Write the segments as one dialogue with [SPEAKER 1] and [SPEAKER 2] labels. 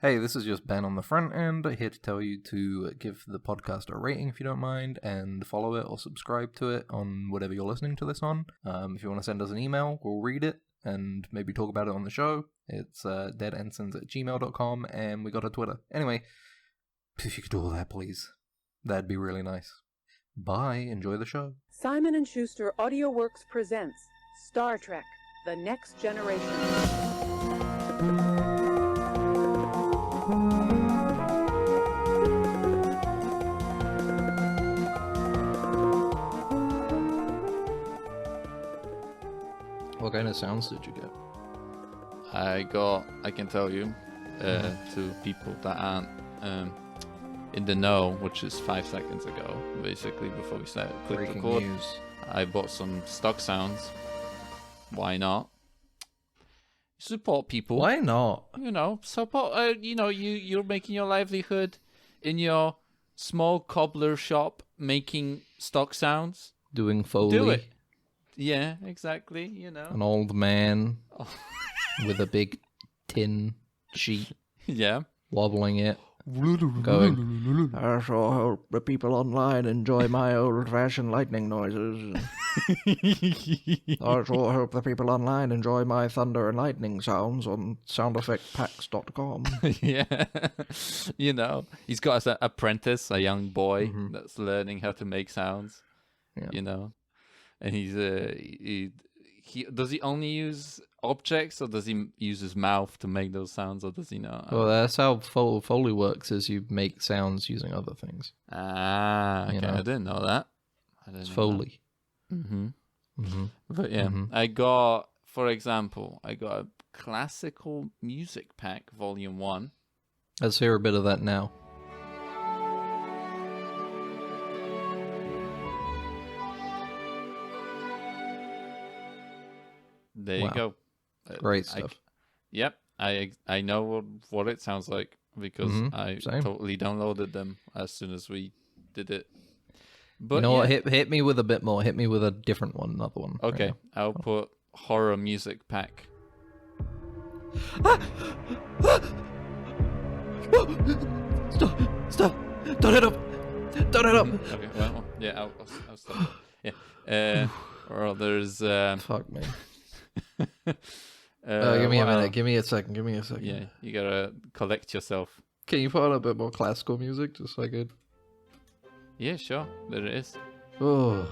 [SPEAKER 1] Hey, this is just Ben on the front end, here to tell you to give the podcast a rating if you don't mind, and follow it or subscribe to it on whatever you're listening to this on. If you want to send us an email, we'll read it and maybe talk about it on the show. It's deadensigns@gmail.com, and we got a Twitter. Anyway, if you could do all that, please. That'd be really nice. Bye, enjoy the show.
[SPEAKER 2] Simon & Schuster AudioWorks presents Star Trek: The Next Generation.
[SPEAKER 1] What kind of sounds did you get?
[SPEAKER 3] I can tell you, to people that aren't in the know, which is 5 seconds ago, basically, before we click
[SPEAKER 1] Breaking
[SPEAKER 3] record.
[SPEAKER 1] news.
[SPEAKER 3] I bought some stock sounds. Why not? Support people.
[SPEAKER 1] Why not?
[SPEAKER 3] You know, support. You're making your livelihood in your small cobbler shop, making stock sounds.
[SPEAKER 1] Doing Foley.
[SPEAKER 3] Do it. Yeah, exactly. You know,
[SPEAKER 1] An old man with a big tin sheet,
[SPEAKER 3] yeah.
[SPEAKER 1] wobbling it, going, I sure hope the people online enjoy my old-fashioned lightning noises. I sure hope the people online enjoy my thunder and lightning sounds on soundeffectpacks.com.
[SPEAKER 3] Yeah. You know, he's got an apprentice, a young boy that's learning how to make sounds.
[SPEAKER 1] Yeah.
[SPEAKER 3] You know, and he's he does he only use objects, or does he use his mouth to make those sounds, or does he not?
[SPEAKER 1] Well, that's how Foley works, is you make sounds using other things.
[SPEAKER 3] Okay.
[SPEAKER 1] You know.
[SPEAKER 3] I didn't know that.
[SPEAKER 1] It's Foley.
[SPEAKER 3] But yeah, I got a classical music pack, volume 1.
[SPEAKER 1] Let's hear a bit of that now.
[SPEAKER 3] There you
[SPEAKER 1] Wow.
[SPEAKER 3] go.
[SPEAKER 1] Great stuff.
[SPEAKER 3] Yep, I know what it sounds like, because I
[SPEAKER 1] same.
[SPEAKER 3] totally downloaded them as soon as we did it. But
[SPEAKER 1] You know what?
[SPEAKER 3] yeah.
[SPEAKER 1] Hit me with a bit more. Hit me with a different one, another one.
[SPEAKER 3] Okay,
[SPEAKER 1] Right
[SPEAKER 3] I'll put horror music pack.
[SPEAKER 1] Stop! Don't hit up! Don't hit up!
[SPEAKER 3] Okay, well, yeah, I'll stop. Yeah. Or there's
[SPEAKER 1] Fuck me. Give me a minute. Give me a second.
[SPEAKER 3] Yeah, you gotta collect yourself.
[SPEAKER 1] Can you put on a bit more classical music, just so I could?
[SPEAKER 3] Yeah, sure. There it is.
[SPEAKER 1] Oh,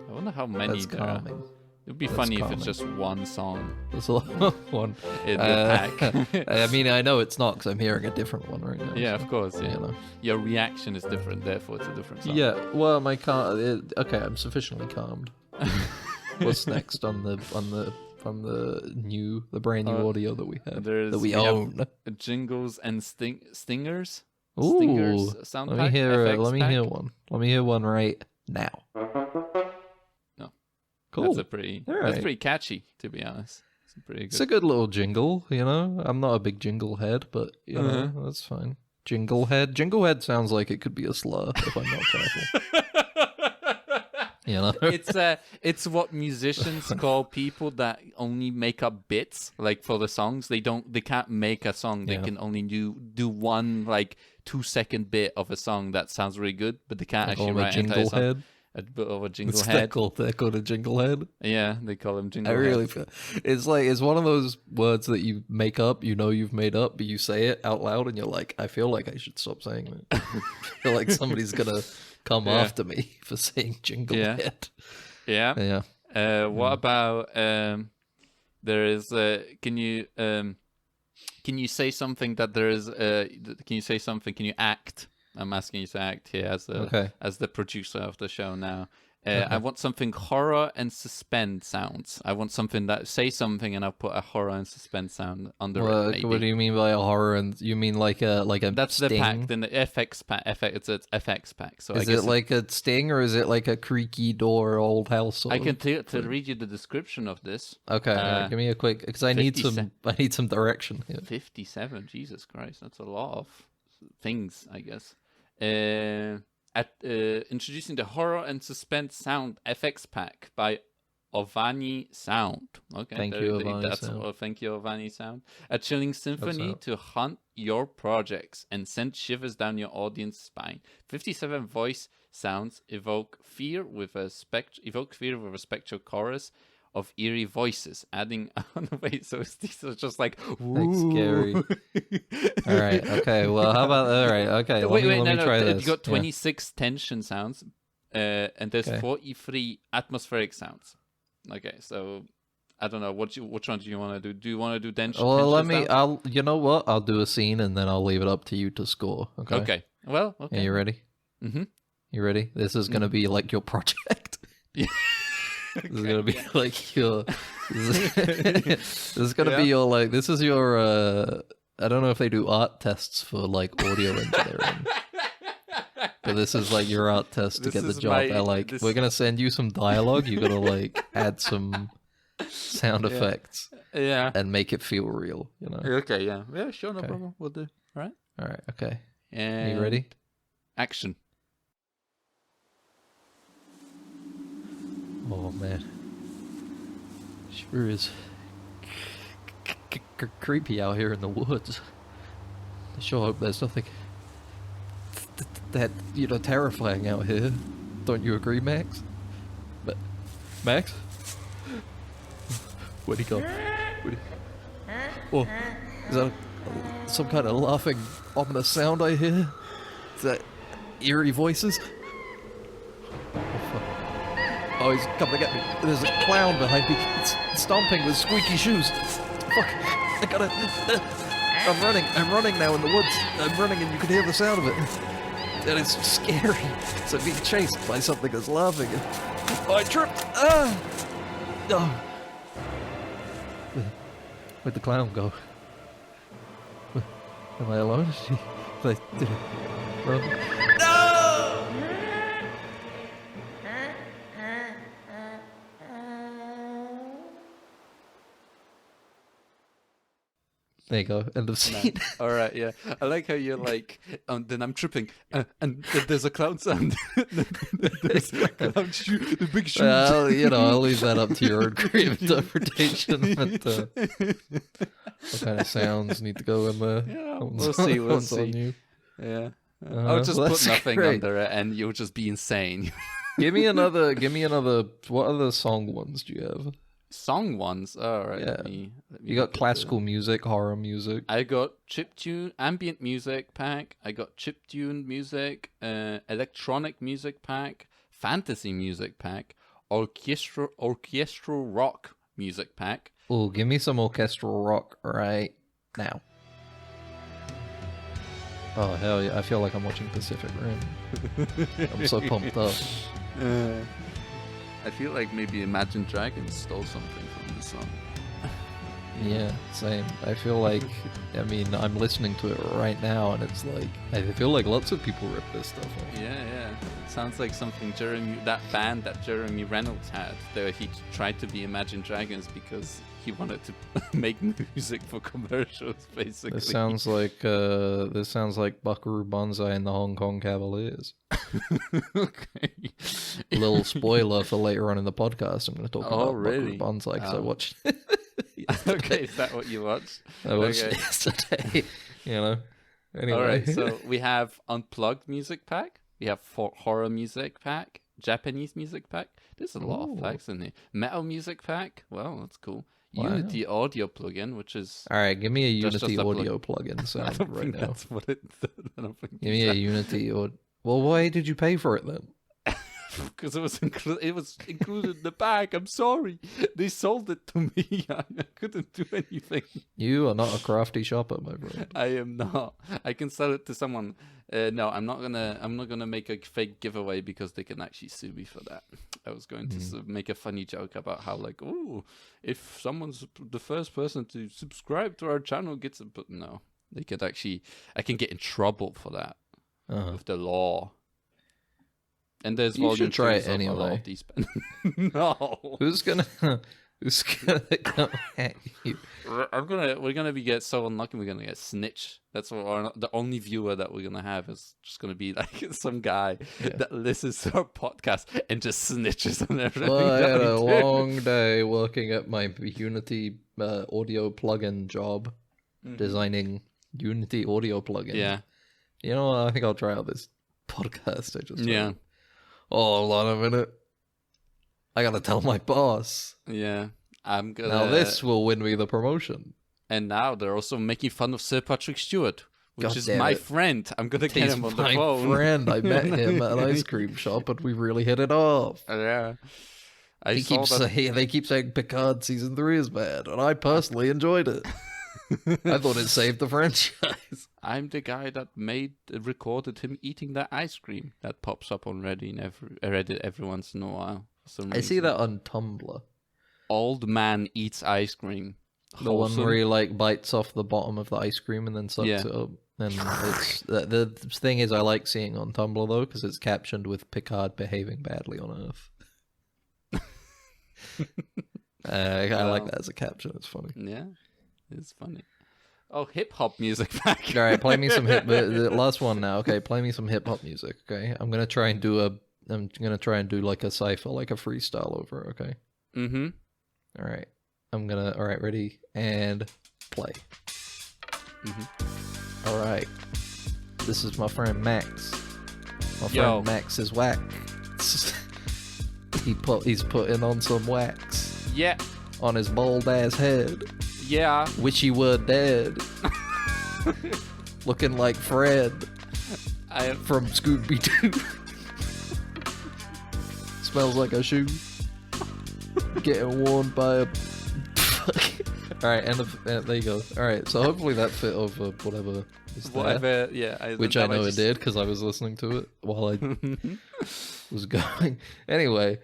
[SPEAKER 3] I wonder how many
[SPEAKER 1] that's
[SPEAKER 3] there are.
[SPEAKER 1] calming.
[SPEAKER 3] It'd be
[SPEAKER 1] That's
[SPEAKER 3] funny if
[SPEAKER 1] calming.
[SPEAKER 3] it's just one song
[SPEAKER 1] There's a lot one.
[SPEAKER 3] in the pack.
[SPEAKER 1] I mean, I know it's not, because I'm hearing a different one right now.
[SPEAKER 3] Yeah,
[SPEAKER 1] so,
[SPEAKER 3] of course. Yeah.
[SPEAKER 1] You know.
[SPEAKER 3] Your reaction is different, therefore it's a different song.
[SPEAKER 1] Yeah. Well, my okay, I'm sufficiently calmed. What's next on the brand new audio that we have, that we own?
[SPEAKER 3] Jingles and stingers.
[SPEAKER 1] Ooh,
[SPEAKER 3] Stingers sound
[SPEAKER 1] let me
[SPEAKER 3] pack,
[SPEAKER 1] hear.
[SPEAKER 3] FX
[SPEAKER 1] Let me
[SPEAKER 3] pack.
[SPEAKER 1] hear one. Let me hear one right now.
[SPEAKER 3] No.
[SPEAKER 1] Cool.
[SPEAKER 3] That's pretty
[SPEAKER 1] Alright.
[SPEAKER 3] catchy, to be honest. It's pretty
[SPEAKER 1] It's
[SPEAKER 3] good.
[SPEAKER 1] a good little jingle, you know. I'm not a big jingle head, but you know that's fine. Jingle head. Jingle head sounds like it could be a slur if I'm not careful. You know.
[SPEAKER 3] It's what musicians call people that only make up bits, like for the songs. They can't make a song. They
[SPEAKER 1] Yeah.
[SPEAKER 3] can only do one like 2-second bit of a song that sounds really good, but they can't
[SPEAKER 1] They call
[SPEAKER 3] actually
[SPEAKER 1] him a
[SPEAKER 3] write an entire
[SPEAKER 1] jingle
[SPEAKER 3] song.
[SPEAKER 1] head.
[SPEAKER 3] A bit of a jingle
[SPEAKER 1] They're
[SPEAKER 3] head.
[SPEAKER 1] called a jingle head.
[SPEAKER 3] Yeah, they call him jingle
[SPEAKER 1] I
[SPEAKER 3] head.
[SPEAKER 1] really feel it's one of those words that you make up, you know you've made up, but you say it out loud and you're like, I feel like I should stop saying it. I feel like somebody's gonna come
[SPEAKER 3] Yeah.
[SPEAKER 1] after me for saying jingle
[SPEAKER 3] Yeah.
[SPEAKER 1] head.
[SPEAKER 3] Yeah.
[SPEAKER 1] Yeah.
[SPEAKER 3] What about there is can you say something that there is can you say something, can you act? I'm asking you to act here as the producer of the show now. I want something horror and suspense sounds. I want something that say something and I'll put a horror and suspense sound under it. Maybe.
[SPEAKER 1] What do you mean by a horror? And you mean like a
[SPEAKER 3] That's
[SPEAKER 1] sting?
[SPEAKER 3] the pack. Then the FX pack. It's an FX pack. So
[SPEAKER 1] Is
[SPEAKER 3] I guess
[SPEAKER 1] it like a sting, or is it like a creaky door old house? Sort
[SPEAKER 3] I
[SPEAKER 1] of?
[SPEAKER 3] can to read you the description of this.
[SPEAKER 1] Okay, give me a quick, because I need
[SPEAKER 3] 50
[SPEAKER 1] some direction here.
[SPEAKER 3] 57. Jesus Christ, that's a lot of things, I guess. Introducing the horror and suspense sound FX pack by Ovani Sound. Okay,
[SPEAKER 1] Thank you, Ovani Sound.
[SPEAKER 3] Thank you, Ovani Sound. A chilling symphony to haunt your projects and send shivers down your audience spine. 57 voice sounds evoke fear with a spectral chorus of eerie voices, adding on the way. So these are just like,
[SPEAKER 1] that's scary. All right, okay. Well, how about all right? Okay, let me try this.
[SPEAKER 3] You got 26 tension sounds, and there's 43 atmospheric sounds. Okay, so I don't know which one do you want to do? Do you want to do tension?
[SPEAKER 1] Well,
[SPEAKER 3] sounds?
[SPEAKER 1] You know what? I'll do a scene and then I'll leave it up to you to score. Okay.
[SPEAKER 3] Okay. Well, okay.
[SPEAKER 1] Yeah, you ready?
[SPEAKER 3] Mm-hmm.
[SPEAKER 1] You ready? This is gonna be like your project.
[SPEAKER 3] Yeah.
[SPEAKER 1] This is gonna be like your. This is gonna be your like. This is your. I don't know if they do art tests for like audio engineering, but this is like your art test to get the job. They're like, we're gonna send you some dialogue. You gotta like add some sound effects, and make it feel real. You know.
[SPEAKER 3] Okay. Yeah. Yeah. Sure. No problem. We'll do. All
[SPEAKER 1] right. Okay.
[SPEAKER 3] And
[SPEAKER 1] you ready?
[SPEAKER 3] Action.
[SPEAKER 1] Oh man, sure is creepy out here in the woods. I sure hope there's nothing that terrifying out here. Don't you agree, Max? But Max, where'd he go? Oh, is that some kind of laughing, ominous sound I hear? Is that eerie voices? Oh, he's coming to get me. There's a clown behind me. It's stomping with squeaky shoes. Fuck. I gotta... I'm running now in the woods. I'm running and you can hear the sound of it. And it's scary. So I'm being chased by something that's laughing. Oh, I tripped. Ah! Oh. Where'd the clown go? Am I alone? Did it run? No! There you go. End of scene.
[SPEAKER 3] All right, yeah. I like how you're like, then I'm tripping, and there's a clown sound. There's a clown shoe, the big shoes.
[SPEAKER 1] Well, I'll leave that up to your own creative interpretation. But what kind of sounds need to go in there?
[SPEAKER 3] Yeah, we'll see. We'll see. Yeah. I'll just put nothing under it, and you'll just be insane.
[SPEAKER 1] Give me another. What other song ones do you have?
[SPEAKER 3] Song ones. All right.
[SPEAKER 1] Yeah.
[SPEAKER 3] Let me
[SPEAKER 1] you got classical music, horror music.
[SPEAKER 3] I got chiptune, ambient music pack. I got chiptune music, electronic music pack, fantasy music pack, orchestral rock music pack.
[SPEAKER 1] Oh, give me some orchestral rock right now. Oh hell yeah! I feel like I'm watching Pacific Rim. I'm so pumped up.
[SPEAKER 3] I feel like maybe Imagine Dragons stole something from the song.
[SPEAKER 1] Yeah, same. I feel like, I'm listening to it right now, and it's like, I feel like lots of people rip this stuff off.
[SPEAKER 3] Yeah. It sounds like something that band that Jeremy Reynolds had. He tried to be Imagine Dragons because he wanted to make music for commercials, basically.
[SPEAKER 1] This sounds like Buckaroo Banzai and the Hong Kong Cavaliers.
[SPEAKER 3] Okay.
[SPEAKER 1] A little spoiler for later on in the podcast. I'm going to talk about
[SPEAKER 3] really?
[SPEAKER 1] Buckaroo Banzai because I watched.
[SPEAKER 3] Okay, is that what you watched?
[SPEAKER 1] I watched yesterday. Anyway.
[SPEAKER 3] All right, so we have unplugged music pack. We have horror music pack, Japanese music pack. There's a lot of packs in here. Metal music pack. Well, that's cool. Wow. Unity audio plugin, which is...
[SPEAKER 1] All right, give me a Unity audio plugin sound right now.
[SPEAKER 3] That's what it... Give
[SPEAKER 1] me a Unity audio... Well, why did you pay for it then?
[SPEAKER 3] Because it was included in the bag. I'm sorry. They sold it to me. I couldn't do anything.
[SPEAKER 1] You are not a crafty shopper, my friend.
[SPEAKER 3] I am not. I can sell it to someone. No, I'm not gonna make a fake giveaway because they can actually sue me for that. I was going to make a funny joke about how if someone's the first person to subscribe to our channel gets it, but no, they could actually. I can get in trouble for that with the law. And there's
[SPEAKER 1] you should try it anyway.
[SPEAKER 3] No.
[SPEAKER 1] Who's gonna? who's gonna come at you.
[SPEAKER 3] We're gonna get so unlucky. We're gonna get snitched. That's what the only viewer that we're gonna have is just gonna be like some guy that listens to our podcast and just snitches on everything.
[SPEAKER 1] Well, I had a
[SPEAKER 3] do.
[SPEAKER 1] long day working at my Unity audio plugin job, designing Unity audio plugins.
[SPEAKER 3] Yeah.
[SPEAKER 1] You know what? I think I'll try out this podcast. I just
[SPEAKER 3] Yeah.
[SPEAKER 1] Oh, hold on a minute. I gotta tell my boss.
[SPEAKER 3] Yeah. I'm gonna.
[SPEAKER 1] Now this will win me the promotion.
[SPEAKER 3] And now they're also making fun of Sir Patrick Stewart, which
[SPEAKER 1] God
[SPEAKER 3] is
[SPEAKER 1] damn
[SPEAKER 3] my
[SPEAKER 1] it.
[SPEAKER 3] friend. I'm gonna get
[SPEAKER 1] He's
[SPEAKER 3] him on the
[SPEAKER 1] my
[SPEAKER 3] phone.
[SPEAKER 1] friend. I met him at an ice cream shop, and we really hit it off.
[SPEAKER 3] Yeah.
[SPEAKER 1] They keep saying Picard season 3 is bad, and I personally enjoyed it. I thought it saved the franchise.
[SPEAKER 3] I'm the guy that recorded him eating that ice cream that pops up on Reddit every once in a while. For some
[SPEAKER 1] I see
[SPEAKER 3] reason.
[SPEAKER 1] that on Tumblr.
[SPEAKER 3] Old man eats ice cream.
[SPEAKER 1] The one where he like bites off the bottom of the ice cream and then sucks it up. And it's the thing is, I like seeing on Tumblr though because it's captioned with Picard behaving badly on Earth. I like that as a caption. It's funny.
[SPEAKER 3] Yeah, it's funny. Oh, hip hop music back.
[SPEAKER 1] All right, play me some hip. The last one now. Okay, play me some hip hop music. Okay, I'm gonna try and do like a cipher, like a freestyle over. Okay.
[SPEAKER 3] Mm-hmm.
[SPEAKER 1] All right. All right, ready, and play.
[SPEAKER 3] Mm-hmm.
[SPEAKER 1] All right. This is my friend Max. My friend
[SPEAKER 3] Yo.
[SPEAKER 1] Max is whack. He's putting on some wax.
[SPEAKER 3] Yeah.
[SPEAKER 1] On his bald ass head.
[SPEAKER 3] Yeah.
[SPEAKER 1] Wish he were dead. Looking like Fred from Scooby-Doo. Smells like a shoe. Getting worn by a... Alright, there you go. Alright, so hopefully that fit over whatever is there.
[SPEAKER 3] Whatever, yeah.
[SPEAKER 1] Which I know it did, because I was listening to it while I was going. Anyway.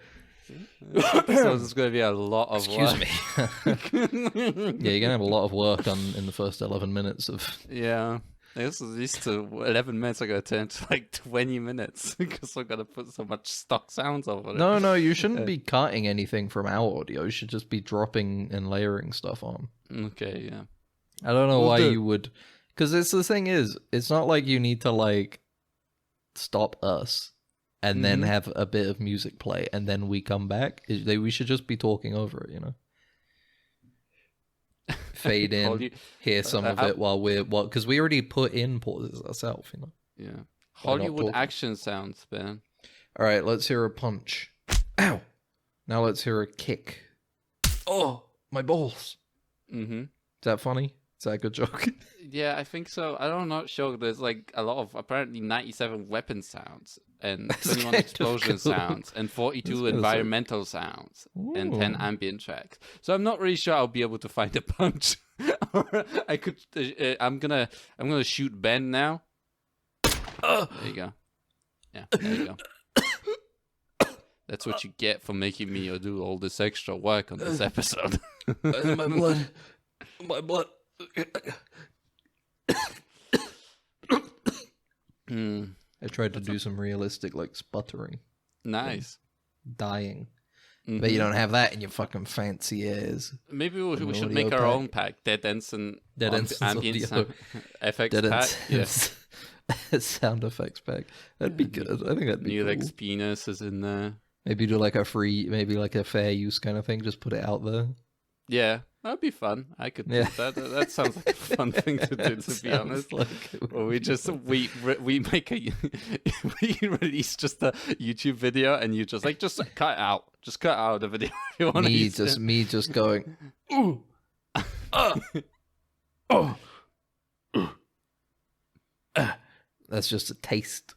[SPEAKER 3] So there's going to be a lot of
[SPEAKER 1] Excuse
[SPEAKER 3] work.
[SPEAKER 1] me. Yeah, you're going to have a lot of work in the first 11 minutes of...
[SPEAKER 3] Yeah. This is used to 11 minutes ago turned to like 20 minutes because we're going to put so much stock sounds over it.
[SPEAKER 1] No, you shouldn't be cutting anything from our audio. You should just be dropping and layering stuff on.
[SPEAKER 3] Okay, yeah.
[SPEAKER 1] I don't know why you would... Because the thing is, it's not like you need to like stop us and then have a bit of music play and then we come back. We should just be talking over it, you know? Fade in, hear some of it while because we already put in pauses ourselves, you know?
[SPEAKER 3] Yeah. Hollywood action sounds, Ben.
[SPEAKER 1] All right, let's hear a punch. Ow! Now let's hear a kick. Oh, my balls.
[SPEAKER 3] Mm-hmm.
[SPEAKER 1] Is that funny? Is that a good joke?
[SPEAKER 3] Yeah, I think so. I'm not sure. There's like a lot of apparently 97 weapon sounds and 21 explosion sounds and 42 environmental sounds and 10 ambient tracks. So I'm not really sure I'll be able to find a punch. Or I could. I'm gonna shoot Ben now. There you go. Yeah, there you go. That's what you get for making me do all this extra work on this episode.
[SPEAKER 1] My blood. My blood. I tried to do some realistic, like, sputtering.
[SPEAKER 3] Nice.
[SPEAKER 1] Dying. But you don't have that in your fucking fancy ears.
[SPEAKER 3] Maybe we should make our own pack. Dead Ensign ambient effects pack.
[SPEAKER 1] Yes. Sound effects pack. That'd be good. I think that'd be cool.
[SPEAKER 3] Neelix penis is in there.
[SPEAKER 1] Maybe do like a fair use kind of thing. Just put it out there.
[SPEAKER 3] Yeah, that'd be fun. I could do that. That sounds like a fun thing to do, to be honest. Like or we make a we release just a YouTube video and you just cut out the video if you want
[SPEAKER 1] me just going ooh oh that's just a taste.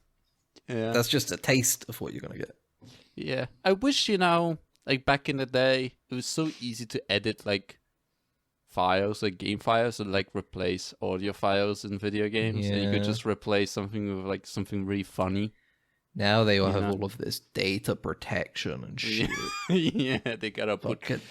[SPEAKER 3] Yeah,
[SPEAKER 1] that's just a taste of what you're gonna get.
[SPEAKER 3] Yeah, I wish like back in the day, it was so easy to edit like files, like game files, and like replace audio files in video games. Yeah. And you could just replace something with like something really funny.
[SPEAKER 1] Now they will have all of this data protection and shit.
[SPEAKER 3] Yeah, they gotta put
[SPEAKER 1] crap.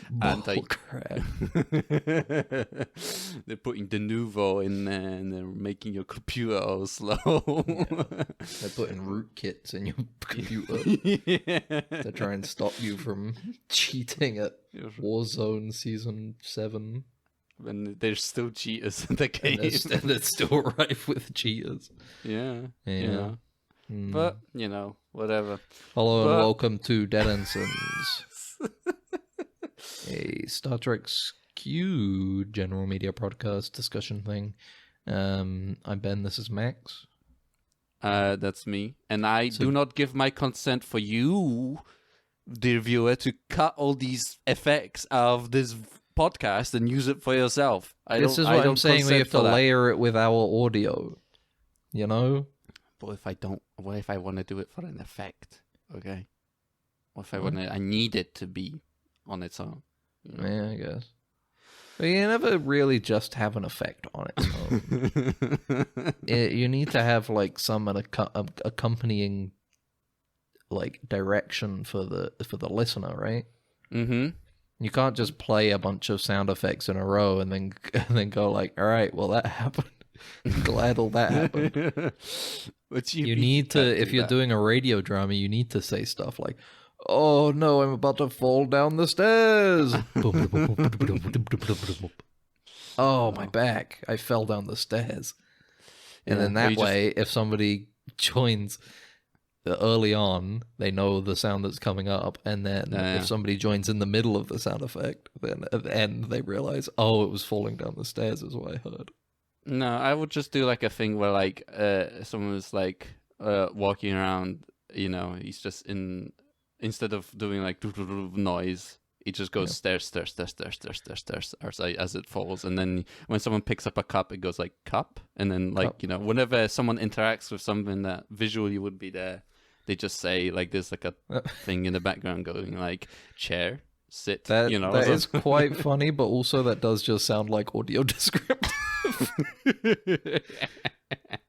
[SPEAKER 3] They're putting de novo in there, and they're making your computer all slow.
[SPEAKER 1] They're putting rootkits in your computer to try and stop you from cheating at Warzone Season 7.
[SPEAKER 3] And there's still cheaters in the game.
[SPEAKER 1] And it's still rife with cheaters.
[SPEAKER 3] Yeah. But, whatever.
[SPEAKER 1] Hello and welcome to Dead Ensigns, a Star Trek Q general media podcast discussion thing. I'm Ben, this is Max.
[SPEAKER 3] That's me. And I do not give my consent for you, dear viewer, to cut all these effects out of this podcast and use it for yourself.
[SPEAKER 1] This is what I'm saying, we have to layer it with our audio, you know?
[SPEAKER 3] But if I don't, what if I want to do it for an effect? Okay. What if I need it to be on its own? You know?
[SPEAKER 1] Yeah, I guess. But you never really just have an effect on its own. You need to have like some accompanying like direction for the listener, right?
[SPEAKER 3] Mm-hmm.
[SPEAKER 1] You can't just play a bunch of sound effects in a row and then go like, all right, well that happened. Glad all that happened. You need to, if you're doing a radio drama, you need to say stuff like, "Oh no, I'm about to fall down the stairs." Oh, my back! I fell down the stairs. And then that way, if somebody joins early on, they know the sound that's coming up, and then if somebody joins in the middle of the sound effect, then at the end they realize, oh, it was falling down the stairs is what I heard.
[SPEAKER 3] No, I would just do like a thing where like someone was like walking around, he's just instead of doing like noise, he just goes stairs as it falls, and then when someone picks up a cup, it goes like cup, and then like whenever someone interacts with something that visually would be there, they just say like there's like a thing in the background going like chair, sit. That
[SPEAKER 1] is quite funny, but also that does just sound like audio descriptive.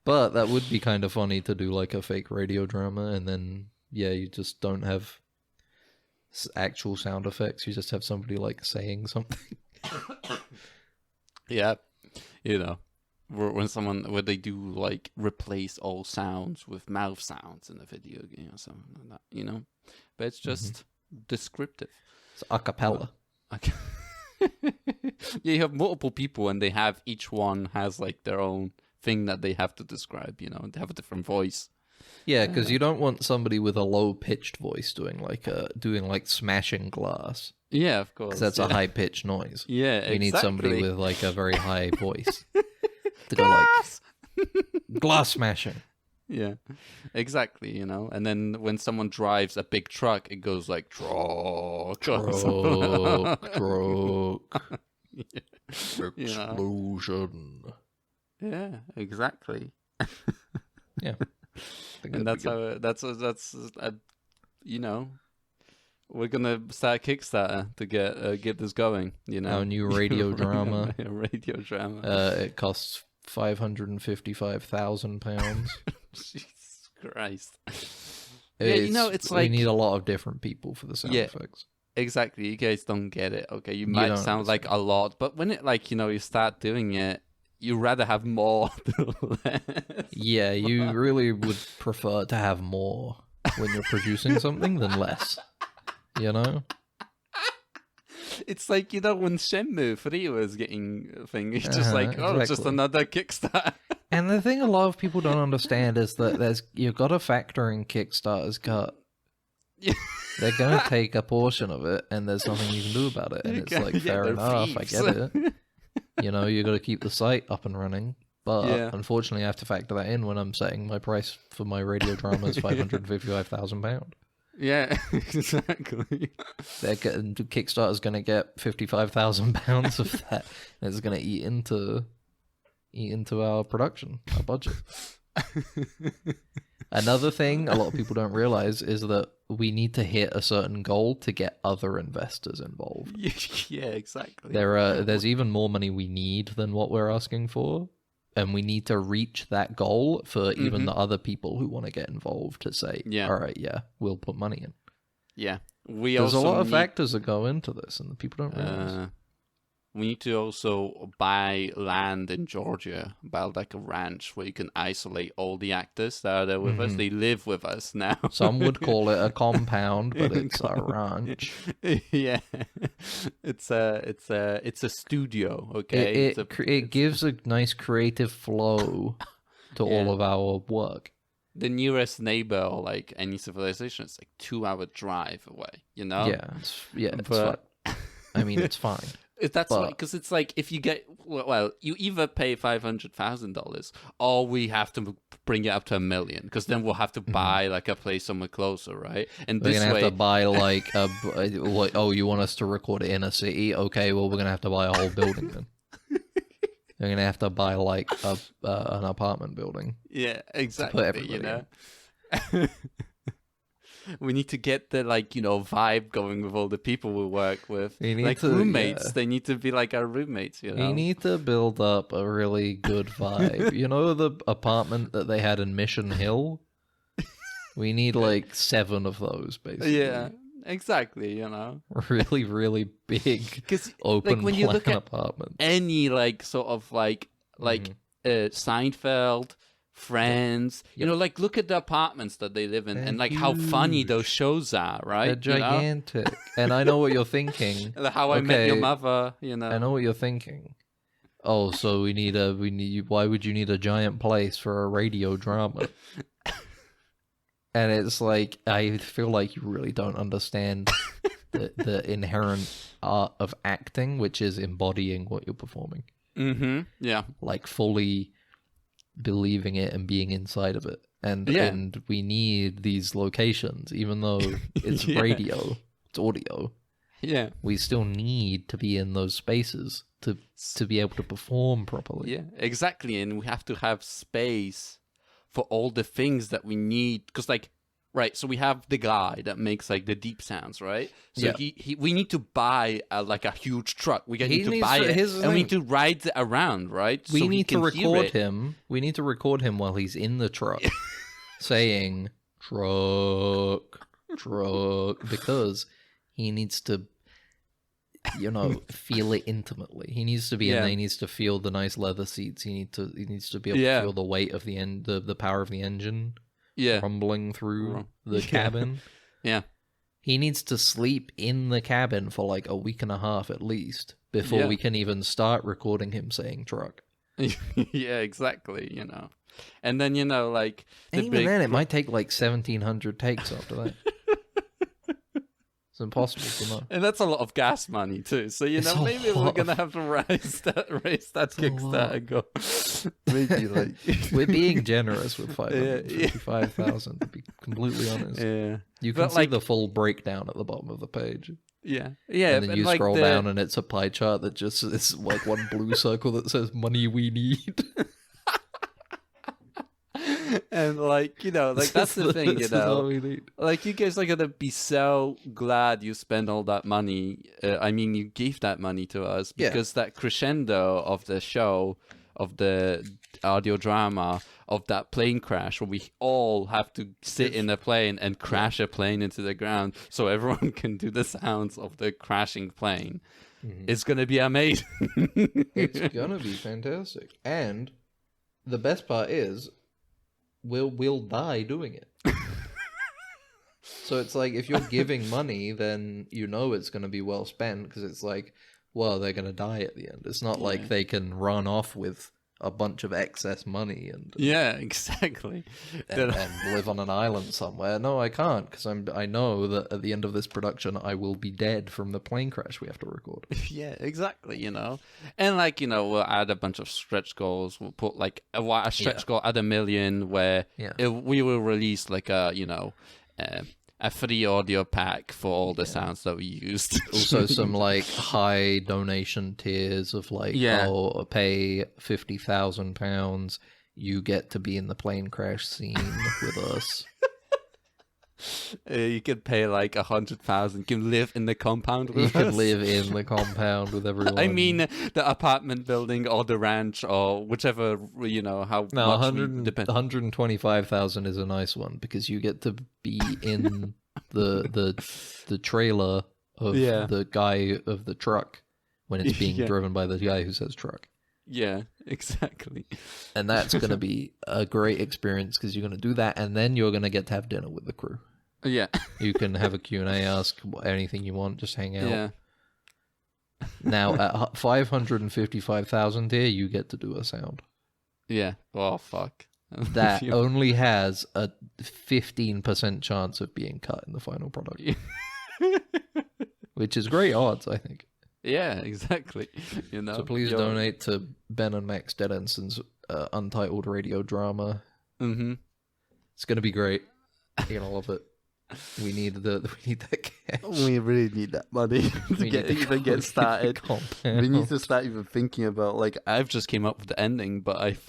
[SPEAKER 1] But that would be kind of funny to do like a fake radio drama, and then you just don't have actual sound effects. You just have somebody like saying something.
[SPEAKER 3] Yeah, when they do like replace all sounds with mouth sounds in a video game or something like that, but it's just descriptive.
[SPEAKER 1] It's a cappella.
[SPEAKER 3] You have multiple people, and each one has like their own thing that they have to describe. They have a different voice.
[SPEAKER 1] Yeah, because you don't want somebody with a low pitched voice doing like smashing glass.
[SPEAKER 3] Yeah, of course.
[SPEAKER 1] Because that's a high pitched noise.
[SPEAKER 3] Yeah, exactly.
[SPEAKER 1] You need somebody with like a very high voice to go like glass smashing.
[SPEAKER 3] Yeah, exactly, And then when someone drives a big truck, it goes like truck.
[SPEAKER 1] Explosion.
[SPEAKER 3] Yeah, exactly.
[SPEAKER 1] Yeah.
[SPEAKER 3] And that's we're gonna start a Kickstarter to get this going.
[SPEAKER 1] Our new radio drama. It costs £555,000.
[SPEAKER 3] Jesus Christ.
[SPEAKER 1] It's like we need a lot of different people for the sound effects.
[SPEAKER 3] Exactly. You guys don't get it. Okay, you might sound like a lot, but when it you start doing it, you rather have more than less.
[SPEAKER 1] Yeah, you really would prefer to have more when you're producing something than less.
[SPEAKER 3] It's like, when Shenmue 3 was getting a thing, it's just like, exactly. It's just another Kickstarter.
[SPEAKER 1] And the thing a lot of people don't understand is that you've got to factor in Kickstarter's cut. They're going to take a portion of it, and there's nothing you can do about it. And it's like, fair enough, thieves. I get it. You got to keep the site up and running. But unfortunately, I have to factor that in when I'm setting my price for my radio drama is £555,000.
[SPEAKER 3] Yeah, exactly.
[SPEAKER 1] Kickstarter's going to get £55,000 of that, and it's going to eat into our production, our budget. Another thing a lot of people don't realize is that we need to hit a certain goal to get other investors involved.
[SPEAKER 3] Yeah, exactly.
[SPEAKER 1] There's even more money we need than what we're asking for. and we need to reach that goal for even the other people who want to get involved to say, all right, we'll put money in.
[SPEAKER 3] Yeah.
[SPEAKER 1] There's a lot of factors that go into this, and the people don't realize.
[SPEAKER 3] We need to also buy land in Georgia, build like a ranch where you can isolate all the actors that are there with us. They live with us now.
[SPEAKER 1] Some would call it a compound, but it's a ranch.
[SPEAKER 3] Yeah, it's a studio. Okay,
[SPEAKER 1] it gives a nice creative flow to all of our work.
[SPEAKER 3] The nearest neighbor, or like any civilization, is like 2-hour drive away. You know?
[SPEAKER 1] Yeah, it's fine. I mean, it's fine.
[SPEAKER 3] That's like, because it's like if you get you either pay $500,000 or we have to bring it up to $1 million, because then we'll have to buy like a place somewhere closer, right? And
[SPEAKER 1] we're gonna have to buy like you want us to record it in a city? Okay, well we're gonna have to buy a whole building then. We're gonna have to buy like an apartment building.
[SPEAKER 3] Yeah, exactly. You know. We need to get the vibe going with all the people we work with. Roommates. Yeah. They need to be like our roommates, you know.
[SPEAKER 1] We need to build up a really good vibe. You know the apartment that they had in Mission Hill? We need like 7 of those, basically.
[SPEAKER 3] Yeah, exactly, you know.
[SPEAKER 1] Really, really big open
[SPEAKER 3] when you look at
[SPEAKER 1] apartment.
[SPEAKER 3] Any Seinfeld, Friends, look at the apartments that they live in.
[SPEAKER 1] They're
[SPEAKER 3] and
[SPEAKER 1] huge.
[SPEAKER 3] How funny those shows are, right?
[SPEAKER 1] They're gigantic. And I know what you're thinking.
[SPEAKER 3] How I Met Your Mother, you know.
[SPEAKER 1] I know what you're thinking. Oh, so why would you need a giant place for a radio drama? And it's like, I feel like you really don't understand the inherent art of acting, which is embodying what you're performing.
[SPEAKER 3] Yeah.
[SPEAKER 1] Like fully believing it and being inside of it. And we need these locations, even though it's radio, it's audio.
[SPEAKER 3] Yeah.
[SPEAKER 1] We still need to be in those spaces to be able to perform properly.
[SPEAKER 3] Yeah, exactly. And we have to have space for all the things that we need. Because so we have the guy that makes like the deep sounds, right? So we need to buy a huge truck. We need to buy it, and we need to ride it around, right?
[SPEAKER 1] We need to record him. We need to record him while he's in the truck, saying "truck, truck," because he needs to, feel it intimately. He needs to be in there. He needs to feel the nice leather seats. He needs to be able to feel the weight of the power of the engine. Rumbling through the cabin.
[SPEAKER 3] Yeah.
[SPEAKER 1] He needs to sleep in the cabin for like a week and a half at least before we can even start recording him saying truck.
[SPEAKER 3] Yeah, exactly, And then,
[SPEAKER 1] and even then, it might take like 1,700 takes after that. It's impossible to know.
[SPEAKER 3] And that's a lot of gas money too. So maybe we're gonna have to raise that Kickstarter goal. Maybe
[SPEAKER 1] we're being generous with 555,000. To be completely honest, you can see the full breakdown at the bottom of the page.
[SPEAKER 3] Yeah.
[SPEAKER 1] And then you scroll down, and it's a pie chart that just is like one blue circle that says "money we need."
[SPEAKER 3] And that's the thing, you guys are gonna be so glad you spent all that money. You gave that money to us because that crescendo of the show, of the audio drama, of that plane crash where we all have to sit in a plane and crash a plane into the ground so everyone can do the sounds of the crashing plane. It's gonna be amazing.
[SPEAKER 1] It's gonna be fantastic. And the best part is, we'll die doing it. So it's like, if you're giving money, then it's going to be well spent, because it's like, well, they're going to die at the end. It's not like they can run off with a bunch of excess money and
[SPEAKER 3] exactly
[SPEAKER 1] and live on an island somewhere. No, I can't, because I know that at the end of this production I will be dead from the plane crash we have to record.
[SPEAKER 3] Yeah, exactly. And we'll add a bunch of stretch goals. We'll put a stretch goal at $1 million, where we will release a free audio pack for all the sounds that we used.
[SPEAKER 1] Also some high donation tiers of pay £50,000, you get to be in the plane crash scene with us.
[SPEAKER 3] You could pay like 100,000. You can live in the compound with
[SPEAKER 1] You
[SPEAKER 3] us.
[SPEAKER 1] can live in the compound with everyone.
[SPEAKER 3] I mean, the apartment building or the ranch or whichever, how
[SPEAKER 1] no,
[SPEAKER 3] much we depend.
[SPEAKER 1] 125,000 is a nice one because you get to be in the trailer of the guy of the truck when it's being driven by the guy who says truck.
[SPEAKER 3] Yeah, exactly.
[SPEAKER 1] And that's going to be a great experience because you're going to do that, and then you're going to get to have dinner with the crew.
[SPEAKER 3] Yeah.
[SPEAKER 1] You can have a Q&A, ask anything you want, just hang out.
[SPEAKER 3] Yeah.
[SPEAKER 1] Now, at 555,000 here, you get to do a sound.
[SPEAKER 3] Yeah. Oh, fuck.
[SPEAKER 1] That only has a 15% chance of being cut in the final product. Which is great odds, I think.
[SPEAKER 3] Yeah, exactly.
[SPEAKER 1] So please donate to Ben and Max Dead Ensigns untitled radio drama.
[SPEAKER 3] Mm-hmm.
[SPEAKER 1] It's gonna be great. You're gonna love it. We need that cash.
[SPEAKER 4] We really need that money to get started. We need to start even thinking about
[SPEAKER 3] I've just came up with the ending, but I'm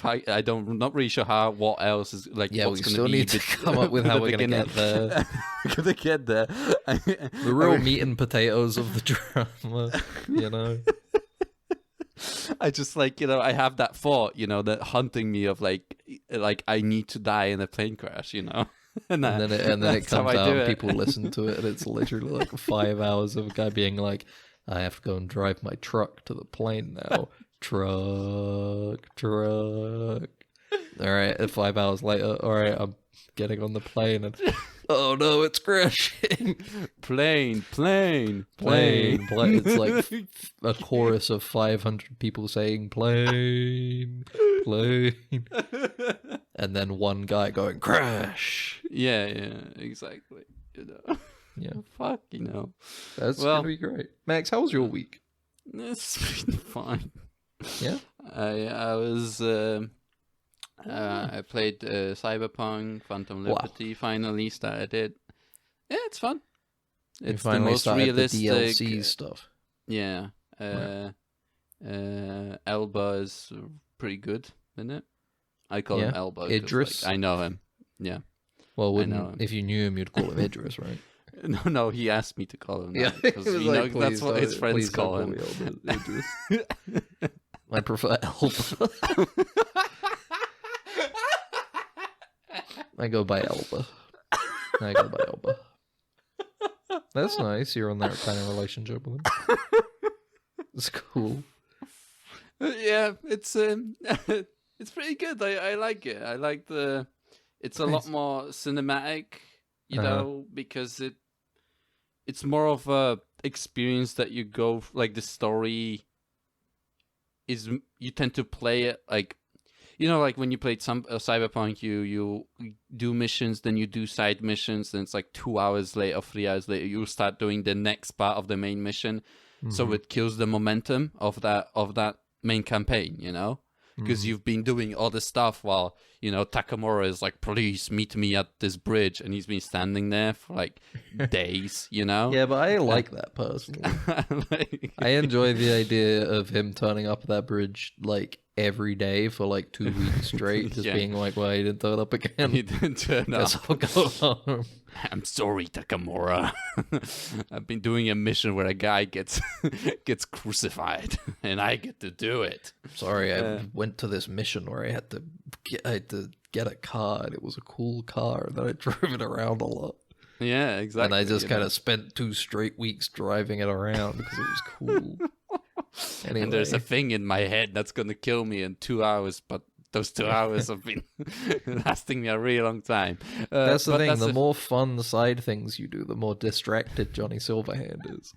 [SPEAKER 3] not really sure what else is like.
[SPEAKER 1] Yeah,
[SPEAKER 3] what's
[SPEAKER 1] we
[SPEAKER 3] gonna
[SPEAKER 1] still
[SPEAKER 3] be
[SPEAKER 1] need to come up with how we're gonna get there.
[SPEAKER 4] gonna get there.
[SPEAKER 1] The real meat and potatoes of the drama,
[SPEAKER 3] I just I have that thought, that haunting me of like I need to die in a plane crash, And
[SPEAKER 1] then it comes out and people listen to it, and it's literally like 5 hours of a guy being like, I have to go and drive my truck to the plane now. Truck. Alright, 5 hours later, alright, I'm getting on the plane and oh no, it's crashing.
[SPEAKER 3] Plane.
[SPEAKER 1] It's like a chorus of 500 people saying plane. And then one guy going crash.
[SPEAKER 3] Yeah, exactly.
[SPEAKER 1] Yeah.
[SPEAKER 3] Fuck,
[SPEAKER 1] That's gonna be great. Max, how was your week?
[SPEAKER 3] It's been fine.
[SPEAKER 1] Yeah?
[SPEAKER 3] I was I played Cyberpunk Phantom Liberty. Finally started it. Yeah, it's fun. It's the most realistic
[SPEAKER 1] the DLC stuff.
[SPEAKER 3] Yeah. Elba is pretty good, isn't it? I call him Elba.
[SPEAKER 1] Idris.
[SPEAKER 3] I know him. Yeah.
[SPEAKER 1] Well, if you knew him, you'd call him Idris, right?
[SPEAKER 3] No, he asked me to call him that.
[SPEAKER 1] Yeah,
[SPEAKER 3] because that's what his friends call him.
[SPEAKER 1] Idris. I prefer Elba. I go by Elba. That's nice. You're on that kind of relationship with him. It's cool.
[SPEAKER 3] Yeah, it's pretty good. I like it. I like it's a lot more cinematic, because it's more of a experience that you go like the story is you tend to play it like like when you played some Cyberpunk, you do missions, then you do side missions, then it's like 2 hours later, 3 hours later, you start doing the next part of the main mission. Mm-hmm. So it kills the momentum of that main campaign, because you've been doing all this stuff while Takamura is like, please meet me at this bridge, and he's been standing there for like days.
[SPEAKER 1] Yeah, but I like that personally. I enjoy the idea of him turning up at that bridge like every day for like 2 weeks straight, just being like, well, he didn't turn up again.
[SPEAKER 3] He didn't turn up.
[SPEAKER 1] Guess I'll go home.
[SPEAKER 3] I'm sorry, Takamura. I've been doing a mission where a guy gets crucified, and I get to do it.
[SPEAKER 1] Sorry, I went to this mission where I had to get a car, and it was a cool car, and then I drove it around a lot.
[SPEAKER 3] Yeah, exactly.
[SPEAKER 1] And I just kind of spent 2 straight weeks driving it around because it was cool. Anyway.
[SPEAKER 3] And there's a thing in my head that's going to kill me in 2 hours, but those 2 hours have been lasting me a really long time.
[SPEAKER 1] That's the thing. The more fun side things you do, the more distracted Johnny Silverhand is.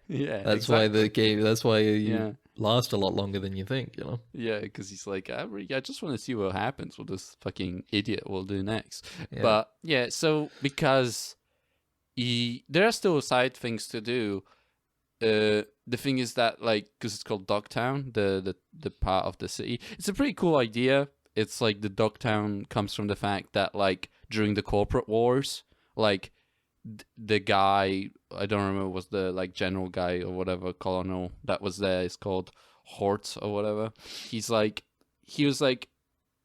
[SPEAKER 3] Yeah,
[SPEAKER 1] that's why the game. That's why you last a lot longer than you think.
[SPEAKER 3] Yeah, because he's like, I just want to see what happens, what this fucking idiot will do next.
[SPEAKER 1] Yeah.
[SPEAKER 3] But yeah, so because there are still side things to do. The thing is that, like, because it's called Dogtown, the part of the city, it's a pretty cool idea. It's like the Dogtown comes from the fact that, like, during the corporate wars, like, the guy, I don't remember, was the, like, general guy or whatever, colonel that was there, is called Hort or whatever. He was like,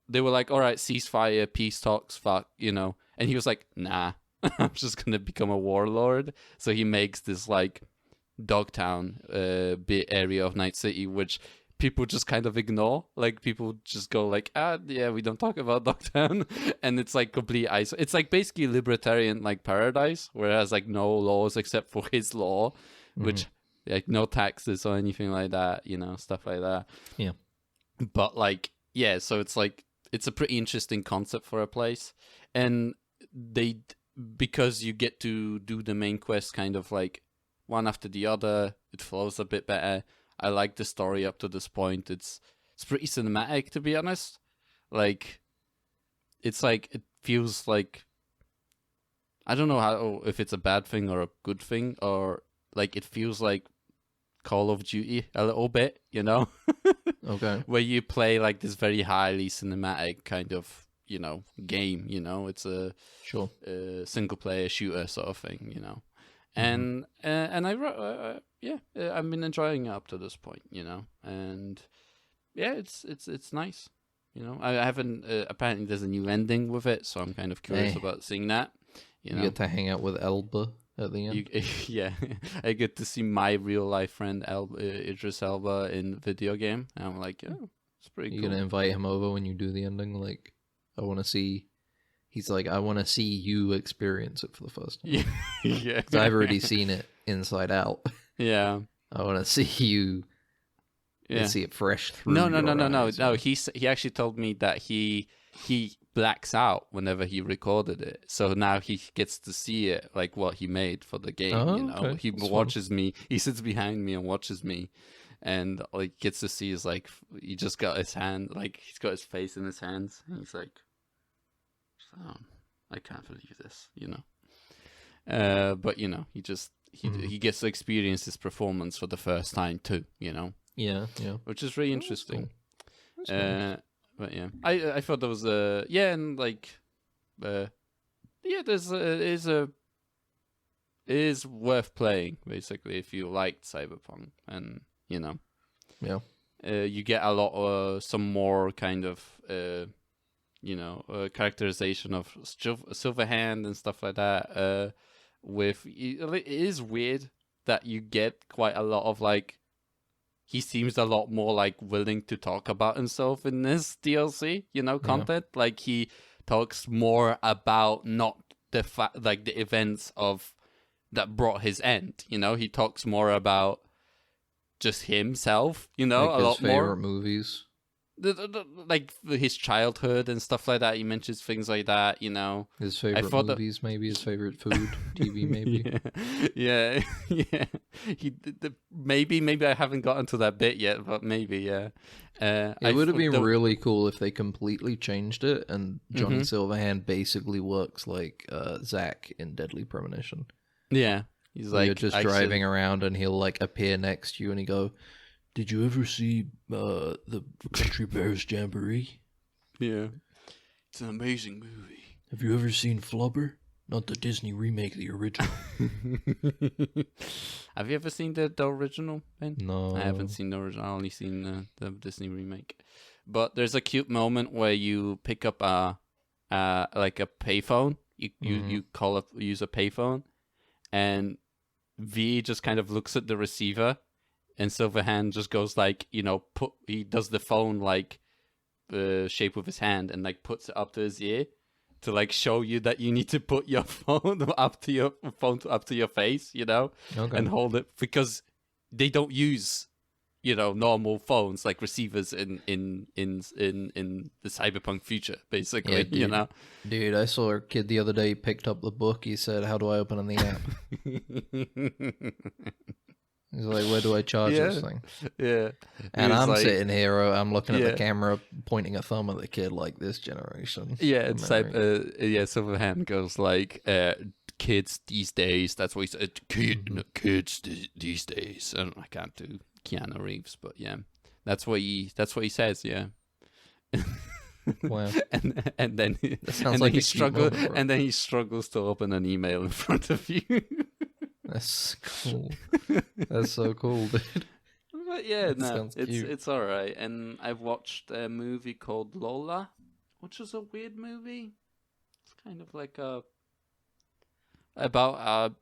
[SPEAKER 3] they were like, all right, ceasefire, peace talks, fuck, and he was like, nah, I'm just gonna become a warlord. So he makes this like Dogtown bit area of Night City, which people just kind of ignore. Like people just go like, yeah, we don't talk about Dogtown, and it's like complete ice. It's like basically libertarian like paradise, where it has like no laws except for his law, which like no taxes or anything like that, you know, stuff like that.
[SPEAKER 1] Yeah.
[SPEAKER 3] But like, yeah, so it's like it's a pretty interesting concept for a place, and because you get to do the main quest kind of like one after the other, it flows a bit better. I like the story up to this point. It's pretty cinematic, to be honest. Like, it's like, it feels like, I don't know if it's a bad thing or a good thing, or like it feels like Call of Duty a little bit, you know?
[SPEAKER 1] Okay.
[SPEAKER 3] Where you play like this very highly cinematic kind of, you know, game, you know? It's a single player shooter sort of thing, you know? And I've been enjoying it up to this point, you know, and yeah, it's nice, you know. I haven't apparently there's a new ending with it, so I'm kind of curious about seeing that. You know,
[SPEAKER 1] get to hang out with Elba at the end.
[SPEAKER 3] Yeah, I get to see my real life friend Idris Elba in video game, and I'm like, yeah, it's pretty.
[SPEAKER 1] You're
[SPEAKER 3] cool.
[SPEAKER 1] gonna invite him over when you do the ending. Like, I want to see. He's like, I want to see you experience it for the first time.
[SPEAKER 3] Yeah,
[SPEAKER 1] because I've already seen it inside out.
[SPEAKER 3] Yeah,
[SPEAKER 1] I want to see you. Yeah, see it fresh through.
[SPEAKER 3] No. He actually told me that he blacks out whenever he recorded it, so now he gets to see it like what he made for the game. You know, okay. He watches me. He sits behind me and watches me, and like gets to see his like he just got his hand like he's got his face in his hands, and he's like, oh, I can't believe this, you know. But you know, he gets to experience his performance for the first time too, you know. Yeah. Which is really interesting. That's cool. Nice. But yeah, I thought there was and like there's it is worth playing basically if you liked Cyberpunk, and you know, you get a lot of some more kind of characterization of Silverhand and stuff like that. It is weird that you get quite a lot of like, he seems a lot more like willing to talk about himself in this DLC, you know, content. Like he talks more about not the like the events of that brought his end, you know. He talks more about just himself, you know, like a lot more. His favorite
[SPEAKER 1] movies.
[SPEAKER 3] Like his childhood and stuff like that. He mentions things like that, you know.
[SPEAKER 1] His favorite movies, maybe his favorite food, TV, maybe.
[SPEAKER 3] Yeah. Maybe I haven't gotten to that bit yet, but maybe, yeah.
[SPEAKER 1] It would have been really cool if they completely changed it, and Johnny Silverhand basically works like Zack in Deadly Premonition.
[SPEAKER 3] Yeah, he's like,
[SPEAKER 1] you're just driving around, and he'll like appear next to you, and he go, "Did you ever see the Country Bears Jamboree?"
[SPEAKER 3] Yeah. It's an amazing movie.
[SPEAKER 1] Have you ever seen Flubber? Not the Disney remake, the original.
[SPEAKER 3] Have you ever seen the original, Ben?
[SPEAKER 1] No.
[SPEAKER 3] I haven't seen the original. I've only seen the Disney remake. But there's a cute moment where you pick up like a payphone. You use a payphone, and V just kind of looks at the receiver, and Silverhand just goes like, you know, he does the phone like the shape with his hand and like puts it up to his ear to like show you that you need to put your phone up to your face, you know, and hold it, because they don't use, you know, normal phones like receivers in the cyberpunk future, basically. Yeah, you know,
[SPEAKER 1] dude, I saw a kid the other day, picked up the book. He said, "How do I open the app?" He's like, "Where do I charge this thing?"
[SPEAKER 3] Yeah.
[SPEAKER 1] And I'm like, sitting here, I'm looking at the camera, pointing a thumb at the kid like, this generation.
[SPEAKER 3] Yeah, it's like, Silverhand goes like, kids these days, that's what he said, kids these days. And I can't do Keanu Reeves, but yeah, that's what he says, yeah.
[SPEAKER 1] Wow.
[SPEAKER 3] and then he struggles to open an email in front of you.
[SPEAKER 1] That's cool. That's so cool, dude.
[SPEAKER 3] But yeah, it's all right. And I've watched a movie called Lola, which is a weird movie. It's kind of like about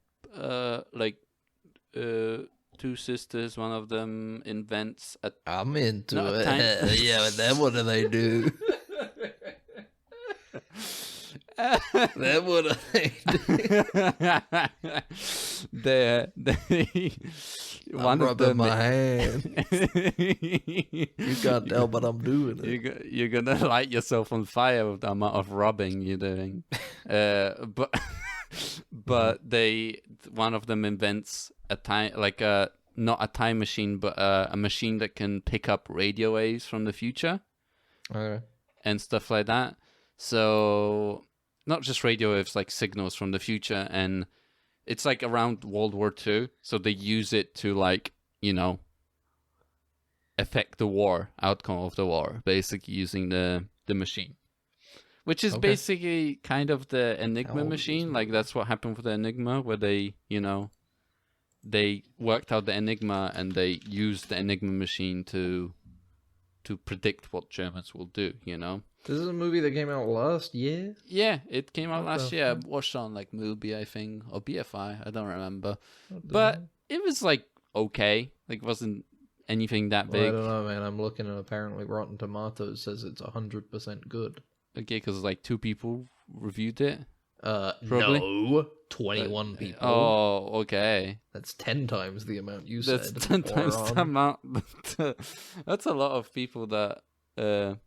[SPEAKER 3] two sisters. One of them invents a.
[SPEAKER 1] I'm into it. Yeah, but then what do they do? Then what do they
[SPEAKER 3] do?
[SPEAKER 1] I'm rubbing my hand. You can't tell, but I'm doing it.
[SPEAKER 3] You're gonna light yourself on fire with the amount of rubbing you're doing. But one of them invents a time, like not a time machine, but a machine that can pick up radio waves from the future, and stuff like that. So not just radio waves, like signals from the future, and it's like around World War II, so they use it to, like, you know, affect the war, outcome of the war, basically using the machine. Which is basically kind of the Enigma machine. Like, that's what happened with the Enigma, where they, you know, they worked out the Enigma and they used the Enigma machine to predict what Germans will do, you know?
[SPEAKER 1] This is a movie that came out last year?
[SPEAKER 3] Yeah, it came out last year. I watched on, like, Mubi, I think, or BFI, I don't remember. But it was, like, okay. Like, it wasn't anything that big.
[SPEAKER 1] I don't know, man. I'm looking, and apparently Rotten Tomatoes says it's 100% good.
[SPEAKER 3] Okay, because, like, 2 people reviewed it?
[SPEAKER 1] Probably. No. 21 people.
[SPEAKER 3] Oh, okay.
[SPEAKER 1] That's 10 times the amount you said.
[SPEAKER 3] That's 10 times the amount. That's a lot of people that have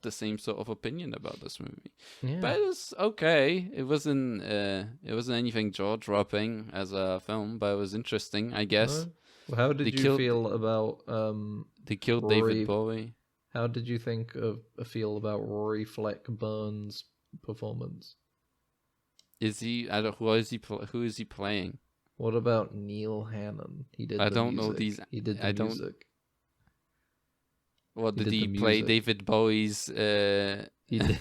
[SPEAKER 3] the same sort of opinion about this movie. Yeah. But it was okay. It wasn't anything jaw-dropping as a film, but it was interesting, I guess.
[SPEAKER 1] Well, how did you feel about
[SPEAKER 3] they killed
[SPEAKER 1] Rory,
[SPEAKER 3] David Bowie?
[SPEAKER 1] How did you feel about Rory Fleck Burns' performance?
[SPEAKER 3] Is he? Who is he playing?
[SPEAKER 1] What about Neil Hannon? He did.
[SPEAKER 3] I don't know these.
[SPEAKER 1] He did the music.
[SPEAKER 3] What did he play? David Bowie's.
[SPEAKER 1] He did.